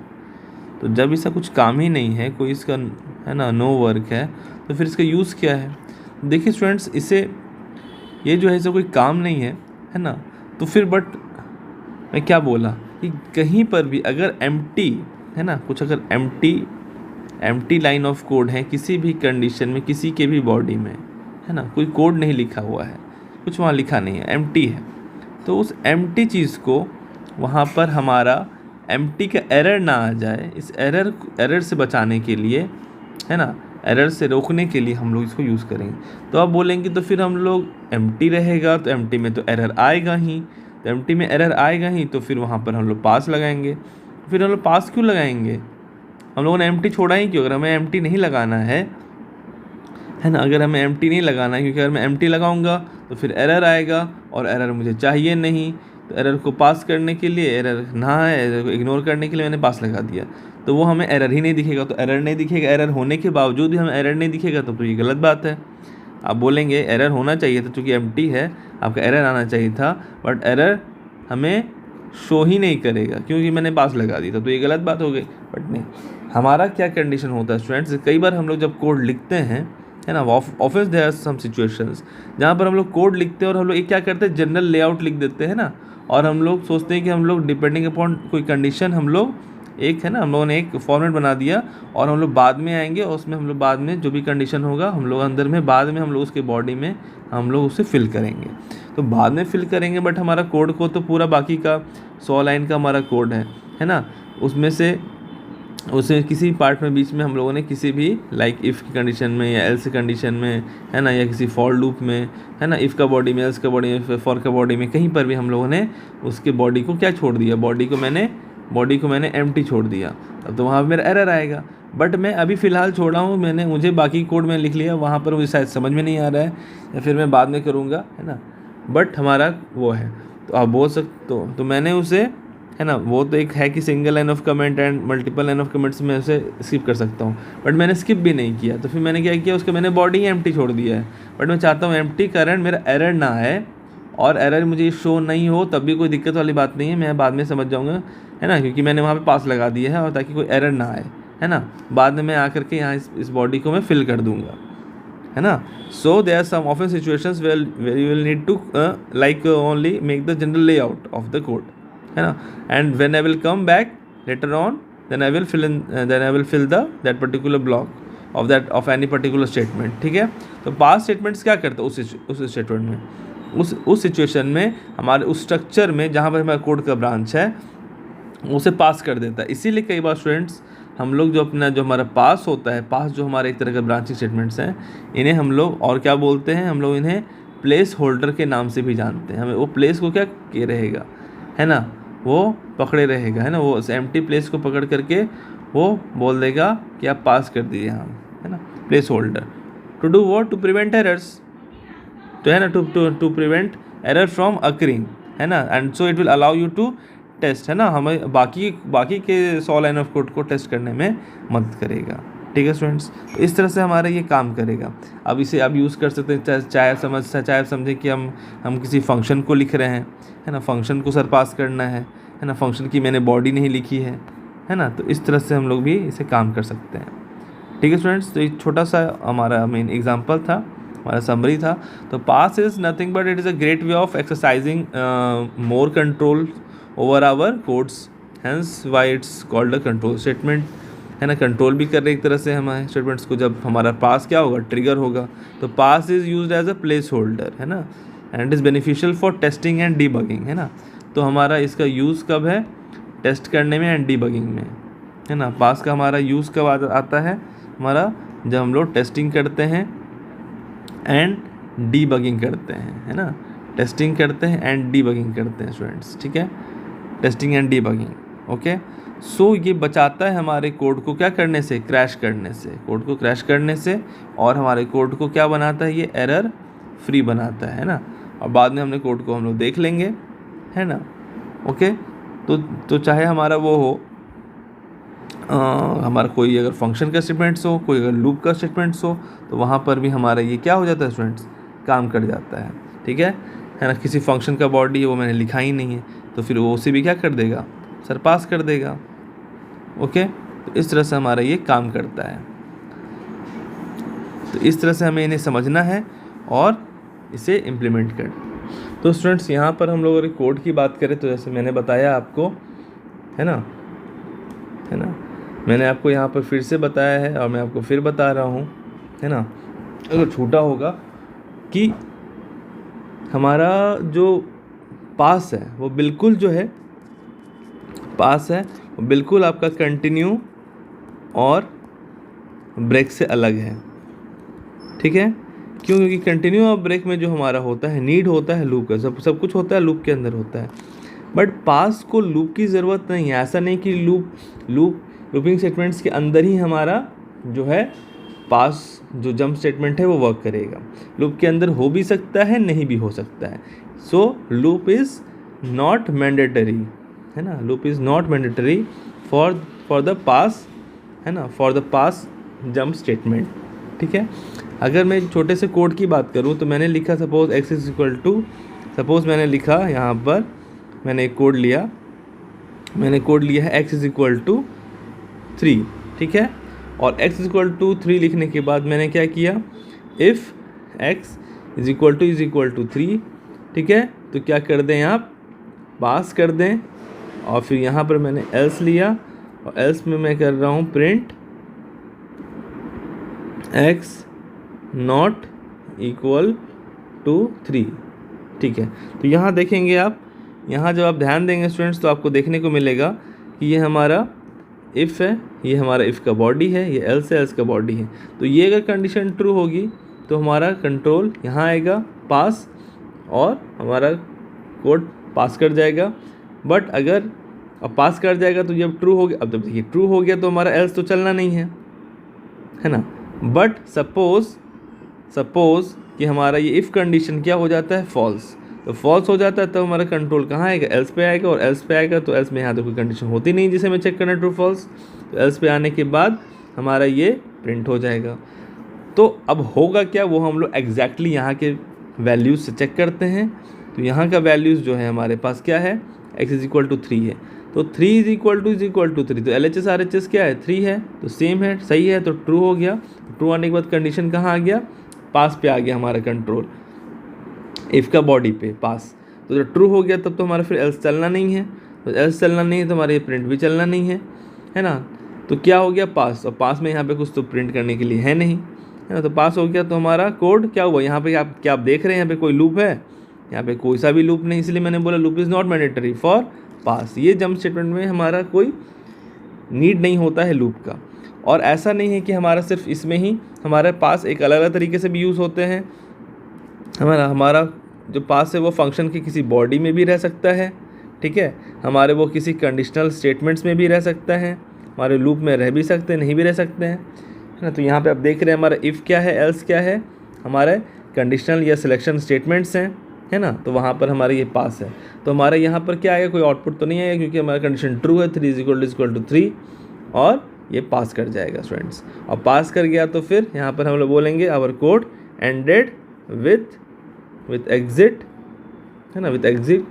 A: तो जब इसका कुछ काम ही नहीं है, कोई इसका, है ना, नो वर्क है, तो फिर इसका यूज़ क्या है। देखिए स्टूडेंट्स, इसे ये जो है इसे कोई काम नहीं है ना, तो फिर बट मैं क्या बोला कि कहीं पर भी अगर एम्प्टी, है ना, कुछ अगर एम्प्टी लाइन ऑफ कोड है किसी भी कंडीशन में, किसी के भी बॉडी में, है ना, कोई कोड नहीं लिखा हुआ है, कुछ वहाँ लिखा नहीं है, एम्प्टी है, तो उस एम्प्टी चीज़ को वहाँ पर हमारा एम्प्टी का एरर ना आ जाए, इस एरर से बचाने के लिए, है ना, एरर से रोकने के लिए हम लोग इसको यूज़ करेंगे। तो आप बोलेंगे तो फिर हम लोग एम्प्टी रहेगा तो एम्प्टी में तो एरर आएगा ही, तो एम्प्टी में एरर आएगा ही, तो फिर वहाँ पर हम लोग पास लगाएंगे। फिर हम लोग पास क्यों लगाएंगे, हम लोगों ने एम्प्टी छोड़ा ही क्यों। अगर हमें एम्प्टी नहीं लगाना है ना, अगर हमें एम्प्टी नहीं लगाना है, क्योंकि अगर मैं एम्प्टी लगाऊंगा तो फिर एरर आएगा और एरर मुझे चाहिए नहीं। तो एरर को पास करने के लिए, एरर ना है, एरर को इग्नोर करने के लिए मैंने पास लगा दिया, तो वो हमें एरर ही नहीं दिखेगा। तो एरर नहीं दिखेगा, एरर होने के बावजूद भी हमें एरर नहीं दिखेगा, तो ये गलत बात है। आप बोलेंगे एरर होना चाहिए था, चूँकि एम्प्टी है आपका एरर आना चाहिए था, बट एरर हमें शो ही नहीं करेगा क्योंकि मैंने पास लगा दी था, तो ये गलत बात हो गई। बट नहीं, हमारा क्या कंडीशन होता है स्टूडेंट्स, कई बार हम लोग जब कोड लिखते हैं, है ना, ऑफिस देयर आर सम सिचुएशंस जहाँ पर हम लोग कोड लिखते हैं और हम लोग एक क्या करते हैं, जनरल लेआउट लिख देते हैं ना, और हम लोग सोचते हैं कि हम लोग डिपेंडिंग अपॉन कोई कंडीशन हम लोग एक, है ना, हम लोगों ने एक फॉर्मेट बना दिया और हम लोग बाद में आएंगे और उसमें हम लोग बाद में जो भी कंडीशन होगा हम लोग अंदर में बाद में हम लोग उसके बॉडी में हम लोग उसे फिल करेंगे। तो बाद में फिल करेंगे, बट हमारा कोड को तो पूरा बाकी का 100 लाइन का हमारा कोड है ना, उसमें किसी पार्ट में बीच में हम लोगों ने किसी भी लाइक इफ़ की कंडीशन में या एल्स कंडीशन में, है ना, या किसी फॉर लूप में, है ना, इफ़ का बॉडी में, एल्स का बॉडी में, फॉर का बॉडी में, कहीं पर भी हम लोगों ने उसके बॉडी को क्या छोड़ दिया, बॉडी को मैंने एम्प्टी छोड़ दिया। अब तो वहाँ पर मेरा एरर आएगा, बट मैं अभी फ़िलहाल छोड़ा हूँ, मुझे बाकी कोड में लिख लिया, वहाँ पर मुझे शायद समझ में नहीं आ रहा है या फिर मैं बाद में करूँगा, है ना। बट हमारा वो है। तो आप बोल सकते तो मैंने उसे, है ना, वो तो एक है कि single line of comment and multiple line of comments में उसे स्किप कर सकता हूँ, बट मैंने स्किप भी नहीं किया। तो फिर मैंने क्या किया, उसका मैंने बॉडी ही एम्प्टी छोड़ दिया है। बट मैं चाहता हूँ एम्प्टी करंट मेरा एरर ना आए, और एरर मुझे शो नहीं हो तब भी कोई दिक्कत वाली बात नहीं है, मैं बाद में समझ जाऊँगा, है ना, क्योंकि मैंने वहाँ पे पास लगा दिया है, और ताकि कोई एरर ना आए, है ना, बाद में मैं आकर के यहाँ इस बॉडी को मैं फिल कर दूँगा, है ना। So there are some often situations where you will need to like only make the general layout of the code, है ना, and when I will come back later on then I will fill the that particular block of any particular statement. ठीक है, तो पास statements क्या करते हैं उस statement में, उस सिचुएशन में, हमारे उस स्ट्रक्चर में जहाँ पर हमारा कोड का ब्रांच है उसे पास कर देता है। इसीलिए कई बार स्टूडेंट्स हम लोग जो हमारा पास होता है, पास जो हमारे एक तरह का ब्रांचिंग स्टेटमेंट्स हैं, इन्हें हम लोग और क्या बोलते हैं, हम लोग इन्हें प्लेस होल्डर के नाम से भी जानते हैं। हमें वो प्लेस को क्या किए रहेगा, है ना, वो पकड़े रहेगा, है ना, वो एम्प्टी प्लेस को पकड़ करके वो बोल देगा कि आप पास कर दिए यहाँ, है ना, placeholder. To do what, to prevent errors, तो है ना, to prevent error from occurring, है ना, and so it will allow you to test, है ना, हमें बाकी के 100 लाइन ऑफ कोड को टेस्ट करने में मदद करेगा। ठीक है स्टूडेंट्स, तो इस तरह से हमारा ये काम करेगा। अब इसे आप यूज़ कर सकते हैं, चाहे आप समझें कि हम किसी फंक्शन को लिख रहे हैं, है ना, फंक्शन को सरपास करना है ना, फंक्शन की मैंने बॉडी नहीं लिखी है ना, तो इस तरह से हम लोग भी इसे काम कर सकते हैं। ठीक है स्टूडेंट्स, तो एक छोटा सा हमारा मेन एग्जाम्पल था, हमारा समरी था। तो pass is nothing but it is a great way of exercising more control over our codes, hence why it's called a control statement, है ना, कंट्रोल भी कर रहे एक तरह से हमारे स्टेटमेंट्स को। जब हमारा पास क्या होगा, ट्रिगर होगा, तो pass is used as a place holder, है ना, and it is beneficial for testing and debugging, है ना। तो हमारा इसका यूज़ कब है, टेस्ट करने में एंड डीबगिंग में, है ना। पास का हमारा यूज़ कब आता है, हमारा जब हम लोग टेस्टिंग करते हैं एंड डीबगिंग करते हैं, है ना, टेस्टिंग करते हैं एंड डीबगिंग करते हैं स्टूडेंट्स। ठीक है, टेस्टिंग एंड डीबगिंग, ओके। सो ये बचाता है हमारे कोड को क्या करने से, क्रैश करने से, कोड को क्रैश करने से, और हमारे कोड को क्या बनाता है, ये एरर फ्री बनाता है ना। और बाद में हमने कोड को हम लोग देख लेंगे, है ना, ओके। तो चाहे हमारा वो हो हमारा कोई अगर फंक्शन का स्टेटमेंट्स हो, कोई अगर लूप का स्टेटमेंट्स हो, तो वहाँ पर भी हमारा ये क्या हो जाता है स्टूडेंट्स, काम कर जाता है। ठीक है ना, किसी फंक्शन का बॉडी है वो मैंने लिखा ही नहीं है, तो फिर वो उसे भी क्या कर देगा, सरपास कर देगा, ओके। तो इस तरह से हमारा ये काम करता है। तो इस तरह से हमें इन्हें समझना है और इसे इम्प्लीमेंट करना। तो स्टूडेंट्स यहाँ पर हम लोग अगर कोड की बात करें, तो जैसे मैंने बताया आपको, है ना, मैंने आपको यहाँ पर फिर से बताया है और मैं आपको फिर बता रहा हूँ, है ना, अगर छूटा होगा कि हमारा जो पास है वो बिल्कुल जो है, पास है वो बिल्कुल आपका कंटिन्यू और ब्रेक से अलग है। ठीक है, क्यों, क्योंकि कंटिन्यू और ब्रेक में जो हमारा होता है, नीड होता है लूप का, सब कुछ होता है लूप के अंदर होता है, बट पास को लूप की ज़रूरत नहीं है। ऐसा नहीं कि लूपिंग स्टेटमेंट्स के अंदर ही हमारा जो है पास जो जंप स्टेटमेंट है वो वर्क करेगा। लूप के अंदर हो भी सकता है, नहीं भी हो सकता है। So loop is not mandatory, है ना, loop is not mandatory for the pass, है ना, for the pass jump statement. ठीक है, अगर मैं एक छोटे से कोड की बात करूँ, तो मैंने लिखा suppose x is equal to, suppose मैंने लिखा यहाँ पर, मैंने एक कोड लिया, मैंने कोड लिया है x इज इक्वल टू 3। ठीक है, और x इज इक्वल टू 3 लिखने के बाद मैंने क्या किया, if x is equal to 3। ठीक है, तो क्या कर दें आप, पास कर दें, और फिर यहाँ पर मैंने else लिया, और else में मैं कर रहा हूँ print x not equal to 3। ठीक है, तो यहाँ देखेंगे आप, यहाँ जब आप ध्यान देंगे स्टूडेंट्स, तो आपको देखने को मिलेगा कि ये हमारा इफ़ है, ये हमारा इफ़ का बॉडी है, ये एल्स है, एल्स का बॉडी है। तो ये अगर कंडीशन ट्रू होगी तो हमारा कंट्रोल यहाँ आएगा पास, और हमारा कोड पास कर जाएगा। बट अगर अब पास कर जाएगा तो जब ट्रू हो गया, अब जब देखिए ट्रू हो गया तो हमारा एल्स तो चलना नहीं है ना। बट सपोज़ कि हमारा ये इफ़ कंडीशन क्या हो जाता है, फॉल्स, तो फॉल्स हो जाता है, तब हमारा कंट्रोल कहाँ आएगा, एल्स पे आएगा, और एल्स पे आएगा तो एल्स में यहाँ तो कोई कंडीशन होती नहीं जिसे हमें चेक करना ट्रू फॉल्स, तो एल्स पे आने के बाद हमारा ये प्रिंट हो जाएगा। तो अब होगा क्या, वो हम लोग एग्जैक्टली यहाँ के वैल्यूज़ से चेक करते हैं। तो यहाँ का वैल्यूज़ जो है हमारे पास क्या है, x इज इक्वल टू 3 है, तो 3 इज इक्वल टू 3, तो LHS RHS क्या है, 3 है, तो सेम है, सही है, तो ट्रू हो गया। ट्रू आने के बाद कंडीशन कहाँ आ गया, पास पे आ गया हमारा कंट्रोल, इफ़ का बॉडी पे पास। तो जब ट्रू हो गया तब तो हमारा फिर एल्स चलना नहीं है, तो एल्स चलना नहीं है तो हमारा ये प्रिंट भी चलना नहीं है ना। तो क्या हो गया, पास, और पास में यहाँ पे कुछ तो प्रिंट करने के लिए है नहीं, है ना, तो पास हो गया। तो हमारा कोड क्या हुआ, यहाँ पे आप देख रहे हैं यहाँ पे कोई लूप है, यहाँ पे कोई सा भी लूप नहीं, इसलिए मैंने बोला loop is not mandatory for pass. ये जंप स्टेटमेंट में हमारा कोई नीड नहीं होता है लूप का। और ऐसा नहीं है कि हमारा सिर्फ इसमें ही, हमारे पास एक अलग अलग तरीके से भी यूज़ होते हैं। हमारा जो पास है वो फंक्शन की किसी बॉडी में भी रह सकता है, ठीक है, हमारे वो किसी कंडीशनल स्टेटमेंट्स में भी रह सकता है, हमारे लूप में रह भी सकते हैं, नहीं भी रह सकते हैं, है ना। तो यहाँ पे आप देख रहे हैं हमारा इफ़ क्या है, एल्स क्या है, हमारे कंडीशनल या सिलेक्शन स्टेटमेंट्स हैं, है ना। तो वहाँ पर हमारा ये पास है। तो हमारा यहाँ पर क्या आएगा, कोई आउटपुट तो नहीं आएगा क्योंकि हमारा कंडीशन ट्रू है, 3 इज इक्वल टू 3, और ये पास कर जाएगा स्टूडेंट्स। और पास कर गया तो फिर यहाँ पर हम लोग बोलेंगे our code ended with exit, है ना, विथ एग्जिट,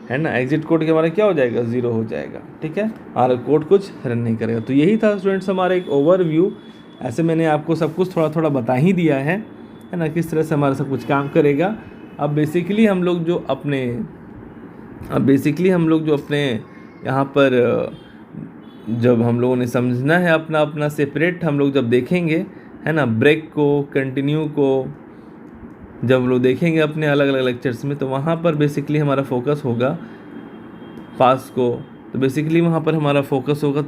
A: है ना। एग्जिट कोड के हमारा क्या हो जाएगा, 0 हो जाएगा, ठीक है, हमारा कोड कुछ रन नहीं करेगा। तो यही था स्टूडेंट्स हमारा एक ओवरव्यू। ऐसे मैंने आपको सब कुछ थोड़ा थोड़ा बता ही दिया है ना, किस तरह से हमारा सब कुछ काम करेगा। अब बेसिकली हम लोग जो अपने यहाँ पर जब हम लोगों ने समझना है अपना सेपरेट, हम लोग जब देखेंगे, है ना, ब्रेक को, कंटिन्यू को जब हम लोग देखेंगे अपने अलग अलग लेक्चर्स में, तो वहाँ पर बेसिकली हमारा फोकस होगा पास को। तो बेसिकली वहाँ पर हमारा फोकस होगा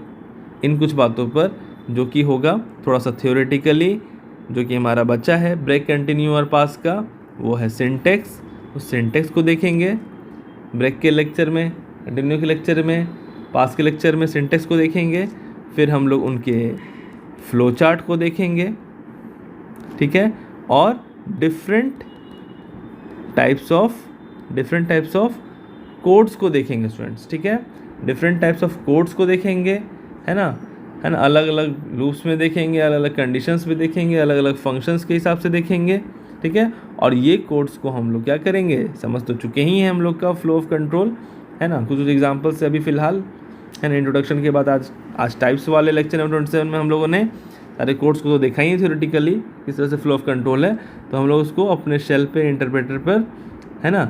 A: इन कुछ बातों पर, जो कि होगा थोड़ा सा थ्योरेटिकली, जो कि हमारा बच्चा है ब्रेक, कंटिन्यू और पास का, वो है सिंटेक्स। उस सिंटेक्स को देखेंगे ब्रेक के लेक्चर में, कंटिन्यू के लेक्चर में, पास के लेक्चर में सिंटेक्स को देखेंगे। फिर हम लोग उनके फ्लो चार्ट को देखेंगे, ठीक है, और डिफरेंट टाइप्स ऑफ कोड्स को देखेंगे स्टूडेंट्स, ठीक है, डिफरेंट टाइप्स ऑफ कोड्स को देखेंगे, है ना, अलग अलग लूप्स में देखेंगे, अलग अलग कंडीशंस में देखेंगे, अलग अलग फंक्शंस के हिसाब से देखेंगे, ठीक है। और ये कोड्स को हम लोग क्या करेंगे, समझ तो चुके ही हैं हम लोग का फ्लो ऑफ कंट्रोल, है ना, कुछ एग्जांपल से अभी फ़िलहाल, है ना। इंट्रोडक्शन के बाद आज टाइप्स वाले लेक्चर नंबर 27 में हम लोगों ने सारे कोड्स को तो देखा ही है थ्योरेटिकली किस तरह से फ्लो ऑफ कंट्रोल है। तो हम लोग उसको अपने शेल पे, इंटरप्रेटर पर, है ना,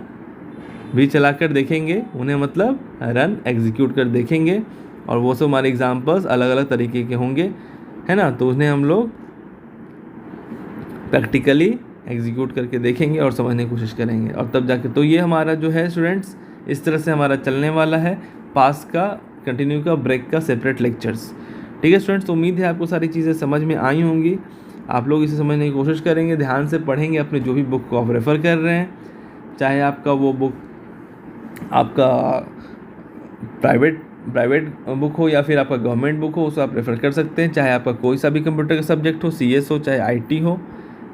A: भी चला कर देखेंगे, उन्हें मतलब रन एग्जीक्यूट कर देखेंगे, और वो सब हमारे एग्जांपल्स अलग अलग तरीके के होंगे, है ना। तो उन्हें हम लोग प्रैक्टिकली एग्जीक्यूट करके देखेंगे और समझने की कोशिश करेंगे, और तब जाके तो ये हमारा जो है स्टूडेंट्स इस तरह से हमारा चलने वाला है पास का, कंटिन्यू का, ब्रेक का सेपरेट लेक्चर्स, ठीक है स्टूडेंट्स। तो उम्मीद है आपको सारी चीज़ें समझ में आई होंगी, आप लोग इसे समझने की कोशिश करेंगे, ध्यान से पढ़ेंगे अपने जो भी बुक को आप रेफ़र कर रहे हैं, चाहे आपका वो बुक आपका प्राइवेट बुक हो या फिर आपका गवर्नमेंट बुक हो, उसको आप रेफ़र कर सकते हैं, चाहे आपका कोई सा भी कंप्यूटर का सब्जेक्ट हो, CS हो चाहे IT हो,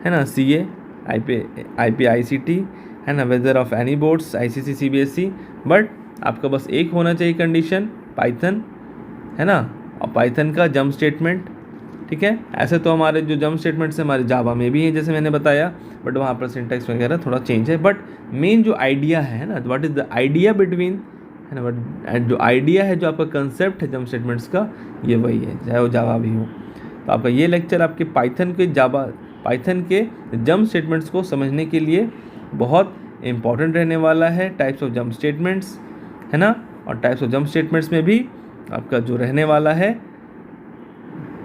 A: है ना, CA, IP ICT, है ना, whether of any boards, ICC CBSE, but आपका बस एक होना चाहिए कंडीशन, पाइथन, है ना, और पाइथन का जंप स्टेटमेंट, ठीक है। ऐसे तो हमारे जो जंप स्टेटमेंट्स हमारे जावा में भी हैं जैसे मैंने बताया, बट वहाँ पर सिंटैक्स वगैरह थोड़ा चेंज है, बट मेन जो आइडिया है ना, what is the idea between, है ना, बट जो आइडिया है, जो आपका कंसेप्ट है जंप स्टेटमेंट्स का, ये वही है, चाहे वो जावा भी हो। तो आपका ये लेक्चर आपके पाइथन के जंप स्टेटमेंट्स को समझने के लिए बहुत इंपॉर्टेंट रहने वाला है, टाइप्स ऑफ जंप स्टेटमेंट्स, है ना, और टाइप्स ऑफ जंप स्टेटमेंट्स में भी आपका जो रहने वाला है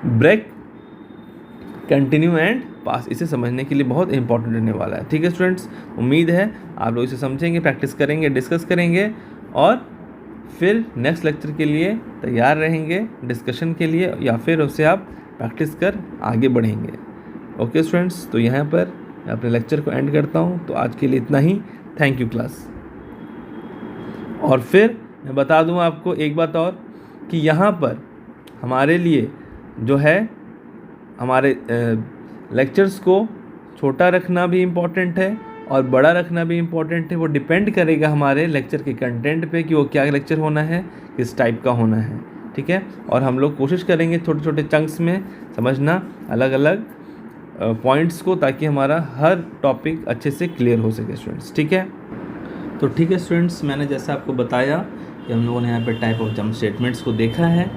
A: ब्रेक, कंटिन्यू एंड पास, इसे समझने के लिए बहुत इंपॉर्टेंट रहने वाला है, ठीक है स्टूडेंट्स। उम्मीद है आप लोग इसे समझेंगे, प्रैक्टिस करेंगे, डिस्कस करेंगे, और फिर नेक्स्ट लेक्चर के लिए तैयार रहेंगे डिस्कशन के लिए, या फिर उससे आप प्रैक्टिस कर आगे बढ़ेंगे। ओके स्टूडेंट्स, तो यहाँ पर अपने लेक्चर को एंड करता हूँ। तो आज के लिए इतना ही, थैंक यू क्लास। और फिर मैं बता दूँ आपको एक बात और, कि यहाँ पर हमारे लिए जो है हमारे लेक्चर्स को छोटा रखना भी इम्पॉर्टेंट है, और बड़ा रखना भी इम्पॉर्टेंट है। वो डिपेंड करेगा हमारे लेक्चर के कंटेंट पे कि वो क्या लेक्चर होना है, किस टाइप का होना है, ठीक है। और हम लोग कोशिश करेंगे छोटे छोटे चंक्स में समझना अलग अलग पॉइंट्स को, ताकि हमारा हर टॉपिक अच्छे से क्लियर हो सके स्टूडेंट्स, ठीक है। तो ठीक है स्टूडेंट्स, मैंने जैसा आपको बताया कि हम लोगों ने यहाँ पे टाइप ऑफ जंप स्टेटमेंट्स को देखा है।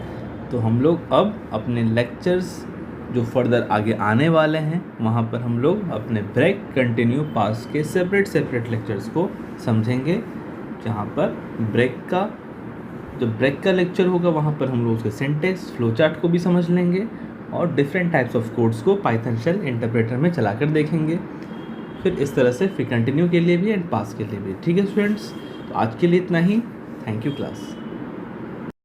A: तो हम लोग अब अपने लेक्चर्स जो फर्दर आगे आने वाले हैं वहाँ पर हम लोग अपने ब्रेक, कंटिन्यू, पास के सेपरेट लेक्चर्स को समझेंगे, जहाँ पर ब्रेक का लेक्चर होगा वहाँ पर हम लोग उसके सिंटेक्स, फ्लो चार्ट को भी समझ लेंगे और डिफरेंट टाइप्स ऑफ कोड्स को पाइथन शेल इंटरप्रेटर में चलाकर देखेंगे। फिर इस तरह से फिर कंटिन्यू के लिए भी एंड पास के लिए भी, ठीक है स्टूडेंट्स। तो आज के लिए इतना ही। Thank you class.